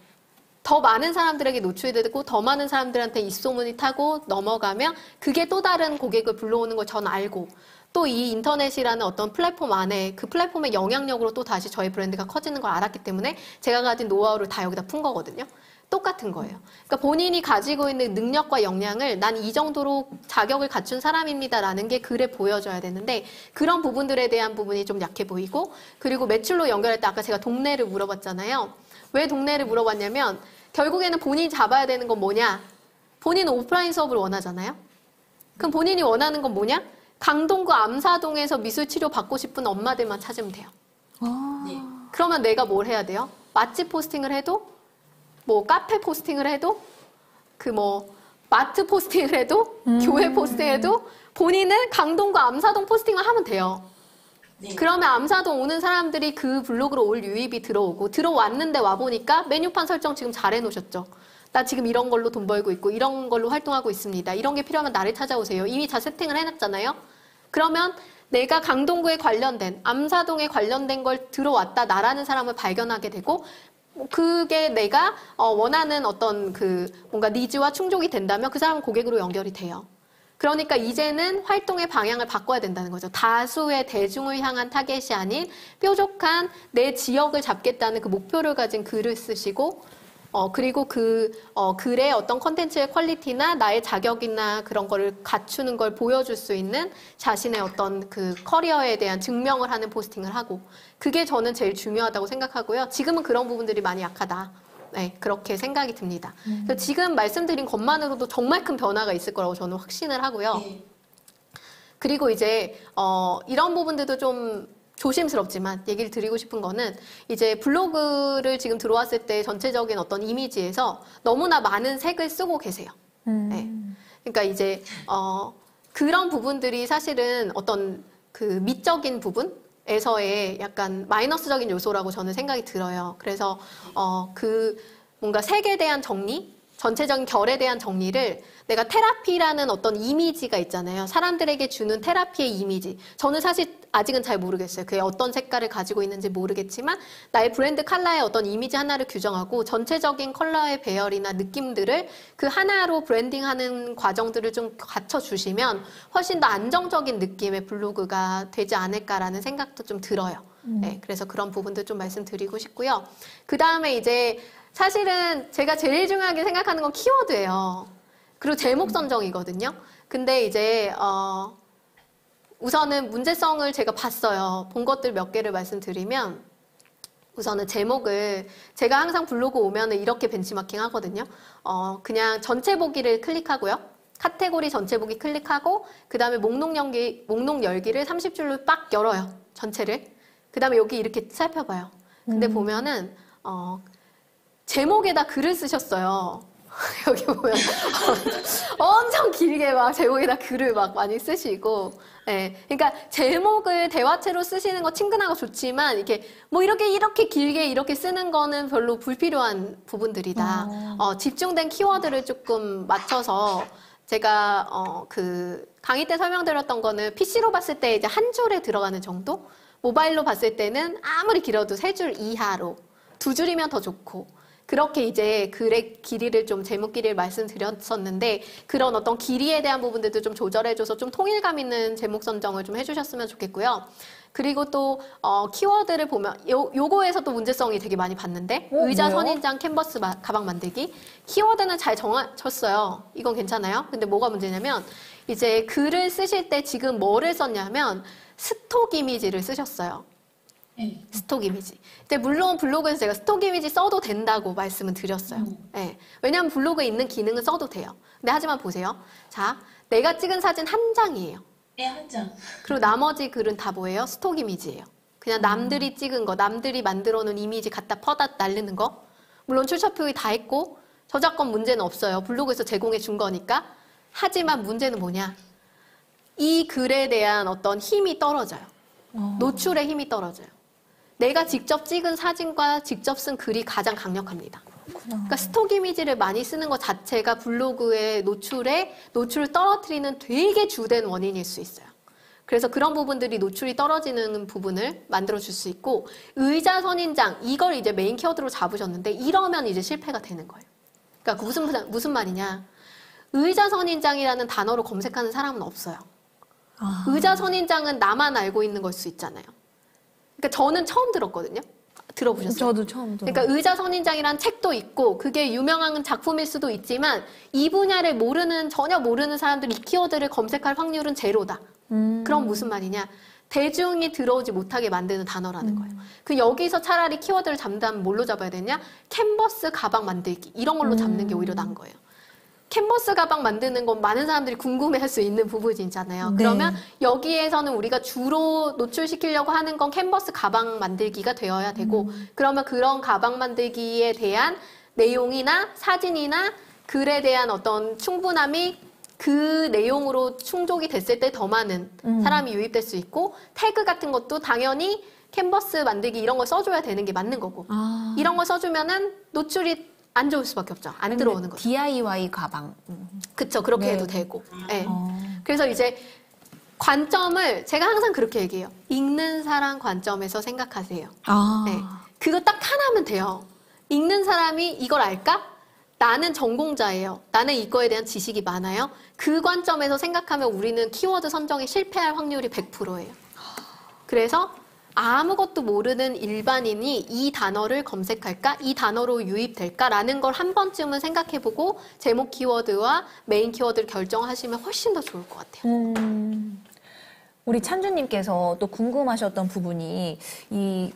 B: 더 많은 사람들에게 노출되고 더 많은 사람들한테 입소문이 타고 넘어가면 그게 또 다른 고객을 불러오는 걸 전 알고 또 이 인터넷이라는 어떤 플랫폼 안에 그 플랫폼의 영향력으로 또 다시 저희 브랜드가 커지는 걸 알았기 때문에 제가 가진 노하우를 다 여기다 푼 거거든요. 똑같은 거예요. 그러니까 본인이 가지고 있는 능력과 역량을 난 이 정도로 자격을 갖춘 사람입니다라는 게 글에 보여져야 되는데 그런 부분들에 대한 부분이 좀 약해 보이고 그리고 매출로 연결할 때 아까 제가 동네를 물어봤잖아요. 왜 동네를 물어봤냐면 결국에는 본인이 잡아야 되는 건 뭐냐? 본인은 오프라인 수업을 원하잖아요. 그럼 본인이 원하는 건 뭐냐? 강동구 암사동에서 미술치료 받고 싶은 엄마들만 찾으면 돼요.
D: 네.
B: 그러면 내가 뭘 해야 돼요? 맛집 포스팅을 해도 뭐 카페 포스팅을 해도 그 뭐 마트 포스팅을 해도 교회 포스팅을 해도 본인은 강동구 암사동 포스팅만 하면 돼요.
D: 네.
B: 그러면 암사동 오는 사람들이 그 블로그로 올 유입이 들어오고 들어왔는데 와보니까 메뉴판 설정 지금 잘 해놓으셨죠. 나 지금 이런 걸로 돈 벌고 있고 이런 걸로 활동하고 있습니다. 이런 게 필요하면 나를 찾아오세요. 이미 다 세팅을 해놨잖아요. 그러면 내가 강동구에 관련된 암사동에 관련된 걸 들어왔다 나라는 사람을 발견하게 되고 그게 내가 원하는 어떤 그 뭔가 니즈와 충족이 된다면 그 사람은 고객으로 연결이 돼요. 그러니까 이제는 활동의 방향을 바꿔야 된다는 거죠. 다수의 대중을 향한 타겟이 아닌 뾰족한 내 지역을 잡겠다는 그 목표를 가진 글을 쓰시고, 그리고 글의 어떤 컨텐츠의 퀄리티나 나의 자격이나 그런 거를 갖추는 걸 보여줄 수 있는 자신의 어떤 그 커리어에 대한 증명을 하는 포스팅을 하고, 그게 저는 제일 중요하다고 생각하고요. 지금은 그런 부분들이 많이 약하다. 네, 그렇게 생각이 듭니다. 그래서 지금 말씀드린 것만으로도 정말 큰 변화가 있을 거라고 저는 확신을 하고요.
D: 네.
B: 그리고 이제 이런 부분들도 좀 조심스럽지만 얘기를 드리고 싶은 거는, 이제 블로그를 지금 들어왔을 때 전체적인 어떤 이미지에서 너무나 많은 색을 쓰고 계세요. 네. 그러니까 이제 그런 부분들이 사실은 어떤 그 미적인 부분에서의 약간 마이너스적인 요소라고 저는 생각이 들어요. 그래서 그 뭔가 색에 대한 정리, 전체적인 결에 대한 정리를 내가 테라피라는 어떤 이미지가 있잖아요. 사람들에게 주는 테라피의 이미지. 저는 사실 아직은 잘 모르겠어요. 그게 어떤 색깔을 가지고 있는지 모르겠지만 나의 브랜드 컬러의 어떤 이미지 하나를 규정하고 전체적인 컬러의 배열이나 느낌들을 그 하나로 브랜딩하는 과정들을 좀 갖춰주시면 훨씬 더 안정적인 느낌의 블로그가 되지 않을까라는 생각도 좀 들어요. 네, 그래서 그런 부분도 좀 말씀드리고 싶고요. 그 다음에 이제 사실은 제가 제일 중요하게 생각하는 건 키워드예요. 그리고 제목 선정이거든요. 근데 이제 우선은 문제성을 제가 봤어요. 본 것들 몇 개를 말씀드리면, 우선은 제목을 제가 항상 블로그 오면은 이렇게 벤치마킹 하거든요. 그냥 전체 보기를 클릭하고요. 카테고리 전체 보기 클릭하고, 그 다음에 목록 열기를 30줄로 빡 열어요. 전체를. 그 다음에 여기 이렇게 살펴봐요. 근데 보면은 제목에다 글을 쓰셨어요. 여기 보면 엄청 길게 막 제목에다 글을 막 많이 쓰시고, 네. 그러니까 제목을 대화체로 쓰시는 거 친근하고 좋지만 이렇게 뭐 이렇게 길게 이렇게 쓰는 거는 별로 불필요한 부분들이다. 집중된 키워드를 조금 맞춰서 제가 그 강의 때 설명드렸던 거는 PC로 봤을 때 이제 한 줄에 들어가는 정도, 모바일로 봤을 때는 아무리 길어도 3줄 이하로, 2줄이면 더 좋고. 그렇게 이제 글의 길이를 좀 제목 길이를 말씀드렸었는데, 그런 어떤 길이에 대한 부분들도 좀 조절해줘서 좀 통일감 있는 제목 선정을 좀 해주셨으면 좋겠고요. 그리고 또 키워드를 보면 요거에서 또 문제성이 되게 많이 봤는데, 의자
A: 뭐요?
B: 선인장 캔버스 가방 만들기. 키워드는 잘 정하셨어요. 이건 괜찮아요. 근데 뭐가 문제냐면 이제 글을 쓰실 때 지금 뭐를 썼냐면 스톡 이미지를 쓰셨어요.
D: 네.
B: 스톡 이미지. 근데 물론 블로그에서 제가 스톡 이미지 써도 된다고 말씀을 드렸어요. 네. 왜냐하면 블로그에 있는 기능은 써도 돼요. 근데 하지만 보세요. 자, 내가 찍은 사진 한 장이에요.
D: 네, 한 장.
B: 그리고 나머지 글은 다 뭐예요? 스톡 이미지예요. 그냥 남들이 찍은 거, 남들이 만들어 놓은 이미지 갖다 퍼다 날리는 거. 물론 출처 표기 다 했고 저작권 문제는 없어요. 블로그에서 제공해 준 거니까. 하지만 문제는 뭐냐? 이 글에 대한 어떤 힘이 떨어져요. 노출의 힘이 떨어져요. 내가 직접 찍은 사진과 직접 쓴 글이 가장 강력합니다. 그러니까 스톡 이미지를 많이 쓰는 것 자체가 블로그의 노출을 떨어뜨리는 되게 주된 원인일 수 있어요. 그래서 그런 부분들이 노출이 떨어지는 부분을 만들어줄 수 있고, 의자 선인장, 이걸 이제 메인 키워드로 잡으셨는데 이러면 이제 실패가 되는 거예요. 그러니까 무슨 말이냐. 의자 선인장이라는 단어로 검색하는 사람은 없어요. 의자 선인장은 나만 알고 있는 걸 수 있잖아요. 그러니까 저는 처음 들었거든요. 들어보셨어요?
A: 저도 처음 들어요.
B: 그러니까 의자 선인장이라는 책도 있고 그게 유명한 작품일 수도 있지만 이 분야를 전혀 모르는 사람들이 이 키워드를 검색할 확률은 제로다. 그럼 무슨 말이냐? 대중이 들어오지 못하게 만드는 단어라는 거예요. 그 여기서 차라리 키워드를 잡는다면 뭘로 잡아야 되냐? 캔버스 가방 만들기 이런 걸로 잡는 게 오히려 나은 거예요. 캔버스 가방 만드는 건 많은 사람들이 궁금해할 수 있는 부분이잖아요.
A: 네.
B: 그러면 여기에서는 우리가 주로 노출시키려고 하는 건 캔버스 가방 만들기가 되어야 되고, 그러면 그런 가방 만들기에 대한 내용이나 사진이나 글에 대한 어떤 충분함이 그 내용으로 충족이 됐을 때 더 많은 사람이 유입될 수 있고, 태그 같은 것도 당연히 캔버스 만들기 이런 걸 써줘야 되는 게 맞는 거고, 이런 걸 써주면은 노출이 안 좋을 수밖에 없죠. 안 들어오는 거죠.
A: DIY 가방.
B: 그쵸. 그렇게
A: 네.
B: 해도 되고. 네. 그래서 이제 관점을 제가 항상 그렇게 얘기해요. 읽는 사람 관점에서 생각하세요. 네. 그거 딱 하나면 돼요. 읽는 사람이 이걸 알까? 나는 전공자예요. 나는 이거에 대한 지식이 많아요. 그 관점에서 생각하면 우리는 키워드 선정에 실패할 확률이 100%예요. 그래서 아무것도 모르는 일반인이 이 단어를 검색할까? 이 단어로 유입될까?라는 걸 한 번쯤은 생각해보고 제목 키워드와 메인 키워드를 결정하시면 훨씬 더 좋을 것 같아요.
A: 우리 찬주님께서 또 궁금하셨던 부분이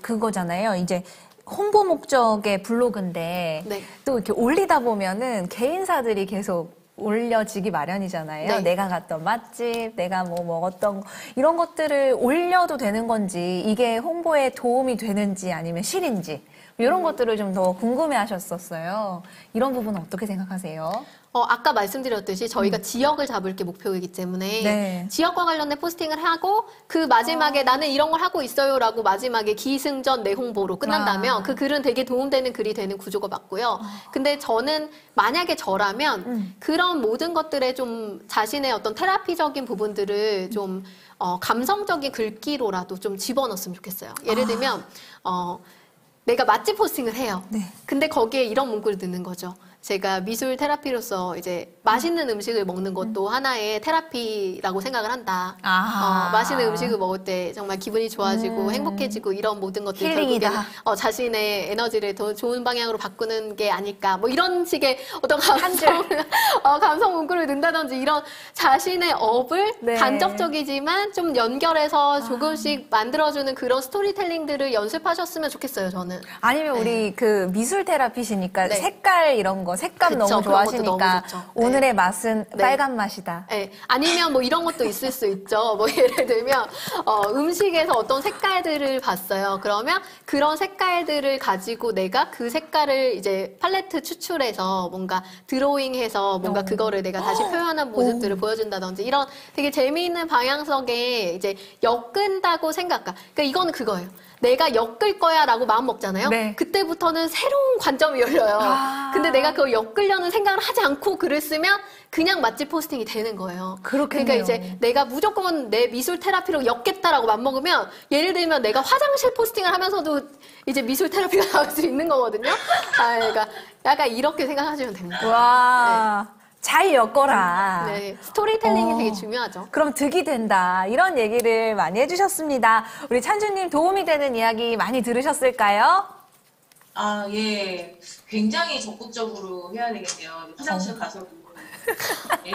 A: 그거잖아요. 이제 홍보 목적의 블로그인데
B: 네.
A: 또 이렇게 올리다 보면은 개인사들이 계속 올려지기 마련이잖아요.
B: 네.
A: 내가 갔던 맛집, 내가 뭐 먹었던 거, 이런 것들을 올려도 되는 건지, 이게 홍보에 도움이 되는지 아니면 실인지 이런 것들을 좀 더 궁금해하셨었어요. 이런 부분은 어떻게 생각하세요?
B: 아까 말씀드렸듯이 저희가 지역을 잡을 게 목표이기 때문에
A: 네.
B: 지역과 관련된 포스팅을 하고 그 마지막에 나는 이런 걸 하고 있어요라고 마지막에 기승전 내홍보로 끝난다면 그 글은 되게 도움되는 글이 되는 구조가 맞고요. 근데 저는 만약에 저라면 그런 모든 것들에 좀 자신의 어떤 테라피적인 부분들을 좀 감성적인 글귀로라도 좀 집어넣었으면 좋겠어요. 예를 들면 내가 맛집 포스팅을 해요.
A: 네.
B: 근데 거기에 이런 문구를 넣는 거죠. 제가 미술 테라피로서 이제 맛있는 음식을 먹는 것도 하나의 테라피라고 생각을 한다.
A: 아하.
B: 맛있는 음식을 먹을 때 정말 기분이 좋아지고 행복해지고 이런 모든 것들이
A: 힐링이다.
B: 결국에는 자신의 에너지를 더 좋은 방향으로 바꾸는 게 아닐까. 뭐 이런 식의 어떤 감성 문구를 넣는다든지 이런 자신의 업을
A: 네.
B: 간접적이지만 좀 연결해서 조금씩 만들어주는 그런 스토리텔링들을 연습하셨으면 좋겠어요, 저는.
A: 아니면 우리 그 미술 테라피시니까
B: 네.
A: 색깔 이런 거, 색감
B: 그쵸,
A: 너무
B: 그런 것도
A: 좋아하시니까
B: 너무 좋죠. 네.
A: 오늘의 맛은
B: 네.
A: 빨간 맛이다.
B: 네. 아니면 뭐 이런 것도 있을 수 있죠. 뭐 예를 들면 음식에서 어떤 색깔들을 봤어요. 그러면 그런 색깔들을 가지고 내가 그 색깔을 이제 팔레트 추출해서 뭔가 드로잉해서 뭔가 그거를 내가 다시 표현한 모습들을 보여준다든지 이런 되게 재미있는 방향성에 이제 엮은다고 그러니까 이거는 그거예요. 내가 엮을 거야 라고 마음 먹잖아요.
A: 네.
B: 그때부터는 새로운 관점이 열려요. 근데 내가 그걸 엮으려는 생각을 하지 않고 글을 쓰면 그냥 맛집 포스팅이 되는 거예요.
A: 그렇겠네요.
B: 그러니까 이제 내가 무조건 내 미술 테라피로 엮겠다라고 맘먹으면 예를 들면 내가 화장실 포스팅을 하면서도 이제 미술 테라피가 나올 수 있는 거거든요. 그러니까 약간 이렇게 생각하시면 됩니다.
A: 와, 잘 엮어라.
B: 네, 스토리텔링이 되게 중요하죠.
A: 그럼 득이 된다. 이런 얘기를 많이 해주셨습니다. 우리 찬주님 도움이 되는 이야기 많이 들으셨을까요?
D: 예. 굉장히 적극적으로 해야 되겠네요. 화장실 가서도. 예.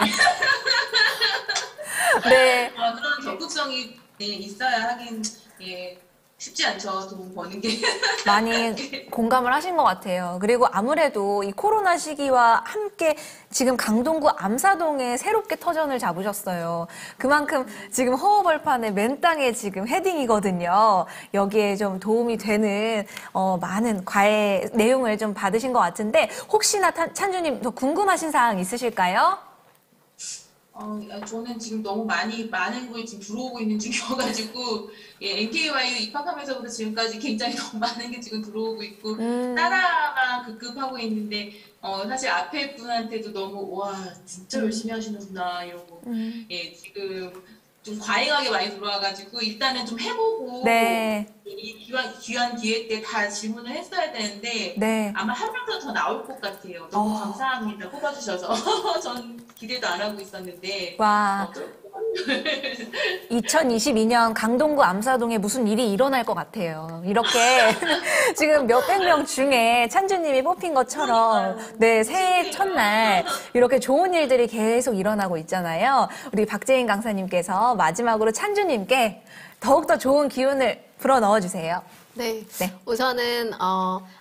A: 네.
D: 그런 적극성이 있어야 하긴, 예. 쉽지 않죠. 돈 버는 게.
A: 많이 공감을 하신 것 같아요. 그리고 아무래도 이 코로나 시기와 함께 지금 강동구 암사동에 새롭게 터전을 잡으셨어요. 그만큼 지금 허허벌판의 맨땅에 지금 헤딩이거든요. 여기에 좀 도움이 되는 많은 과외 내용을 좀 받으신 것 같은데 혹시나 찬주님 더 궁금하신 사항 있으실까요?
D: 저는 지금 너무 많은 걸 지금 들어오고 있는 중이어가지고, 예, NKYU 입학하면서부터 지금까지 굉장히 너무 많은 게 지금 들어오고 있고, 따라만 급급하고 있는데, 사실 앞에 분한테도 너무, 와, 진짜 열심히 하시는구나, 이러고, 예, 지금 좀 과잉하게 많이 들어와가지고, 일단은 좀 해보고,
A: 네.
D: 이 귀한 기회 때 다 질문을 했어야 되는데,
A: 네.
D: 아마 한 명 더 나올 것 같아요. 너무 감사합니다. 뽑아주셔서. 전 기대도 안 하고 있었는데.
A: 와. 2022년 강동구 암사동에 무슨 일이 일어날 것 같아요. 이렇게 지금 몇백 명 중에 찬주님이 뽑힌 것처럼 네, 새해 첫날 이렇게 좋은 일들이 계속 일어나고 있잖아요. 우리 박재인 강사님께서 마지막으로 찬주님께 더욱더 좋은 기운을 불어 넣어주세요.
B: 네.
A: 네.
B: 우선은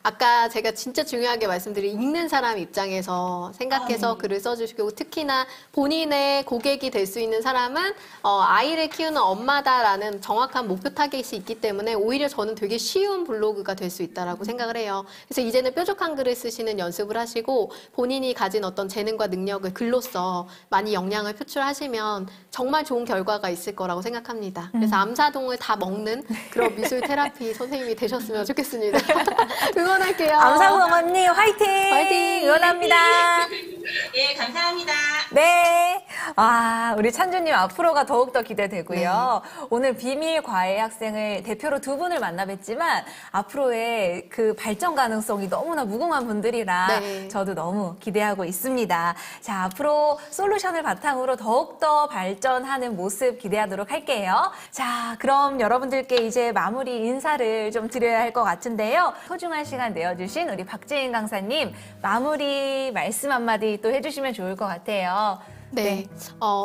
B: 아까 제가 진짜 중요하게 말씀드린 읽는 사람 입장에서 생각해서 글을 써주시고 특히나 본인의 고객이 될 수 있는 사람은 아이를 키우는 엄마다라는 정확한 목표 타겟이 있기 때문에 오히려 저는 되게 쉬운 블로그가 될 수 있다라고 생각을 해요. 그래서 이제는 뾰족한 글을 쓰시는 연습을 하시고 본인이 가진 어떤 재능과 능력을 글로써 많이 역량을 표출하시면 정말 좋은 결과가 있을 거라고 생각합니다. 그래서 암사동을 다 먹는 그런 미술 테라피 선생님이 되셨으면 좋겠습니다. 응원할게요.
A: 암사동 언니 화이팅!
B: 화이팅!
A: 응원합니다.
D: 예, 감사합니다.
A: 네. 아, 우리 찬주님 앞으로가 더욱더 기대되고요. 오늘 비밀 과외 학생을 대표로 두 분을 만나 뵀지만 앞으로의 그 발전 가능성이 너무나 무궁한 분들이라
B: 네.
A: 저도 너무 기대하고 있습니다. 자, 앞으로 솔루션을 바탕으로 더욱더 발전하는 모습 기대하도록 할게요. 자, 그럼 여러분들께 이제 마무리 인사를 좀 드려야 할 것 같은데요. 소중한 시간 내어주신 우리 박재인 강사님 마무리 말씀 한마디 또 해주시면 좋을 것 같아요.
B: 네.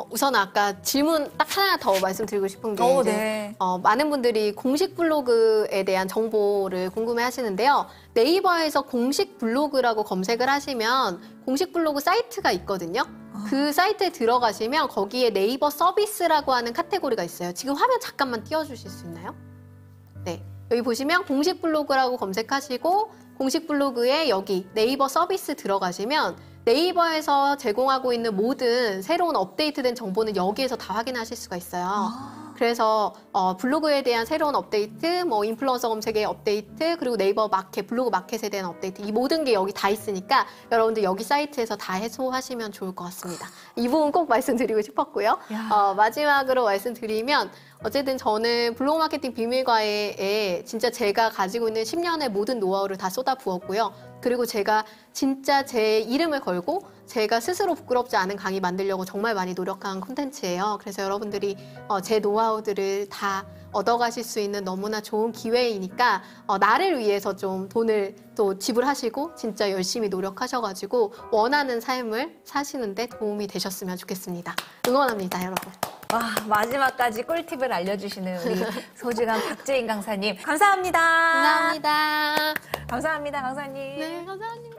B: 우선 아까 질문 딱 하나 더 말씀드리고 싶은 게 이제
A: 네.
B: 많은 분들이 공식 블로그에 대한 정보를 궁금해 하시는데요. 네이버에서 공식 블로그라고 검색을 하시면 공식 블로그 사이트가 있거든요. 그 사이트에 들어가시면 거기에 네이버 서비스라고 하는 카테고리가 있어요. 지금 화면 잠깐만 띄워주실 수 있나요? 네. 여기 보시면 공식 블로그라고 검색하시고 공식 블로그에 여기 네이버 서비스 들어가시면 네이버에서 제공하고 있는 모든 새로운 업데이트된 정보는 여기에서 다 확인하실 수가 있어요. 그래서 블로그에 대한 새로운 업데이트, 뭐 인플루언서 검색의 업데이트, 그리고 네이버 마켓, 블로그 마켓에 대한 업데이트, 이 모든 게 여기 다 있으니까 여러분들 여기 사이트에서 다 해소하시면 좋을 것 같습니다. 이 부분 꼭 말씀드리고 싶었고요. 마지막으로 말씀드리면 어쨌든 저는 블로그 마케팅 비밀과외에 진짜 제가 가지고 있는 10년의 모든 노하우를 다 쏟아부었고요. 그리고 제가 진짜 제 이름을 걸고 제가 스스로 부끄럽지 않은 강의 만들려고 정말 많이 노력한 콘텐츠예요. 그래서 여러분들이 제 노하우들을 다 얻어가실 수 있는 너무나 좋은 기회이니까 나를 위해서 좀 돈을 또 지불하시고 진짜 열심히 노력하셔가지고 원하는 삶을 사시는데 도움이 되셨으면 좋겠습니다. 응원합니다, 여러분.
A: 와, 마지막까지 꿀팁을 알려주시는 우리 소중한 박재인 강사님 감사합니다.
B: 감사합니다.
A: 감사합니다, 강사님.
B: 네, 감사합니다.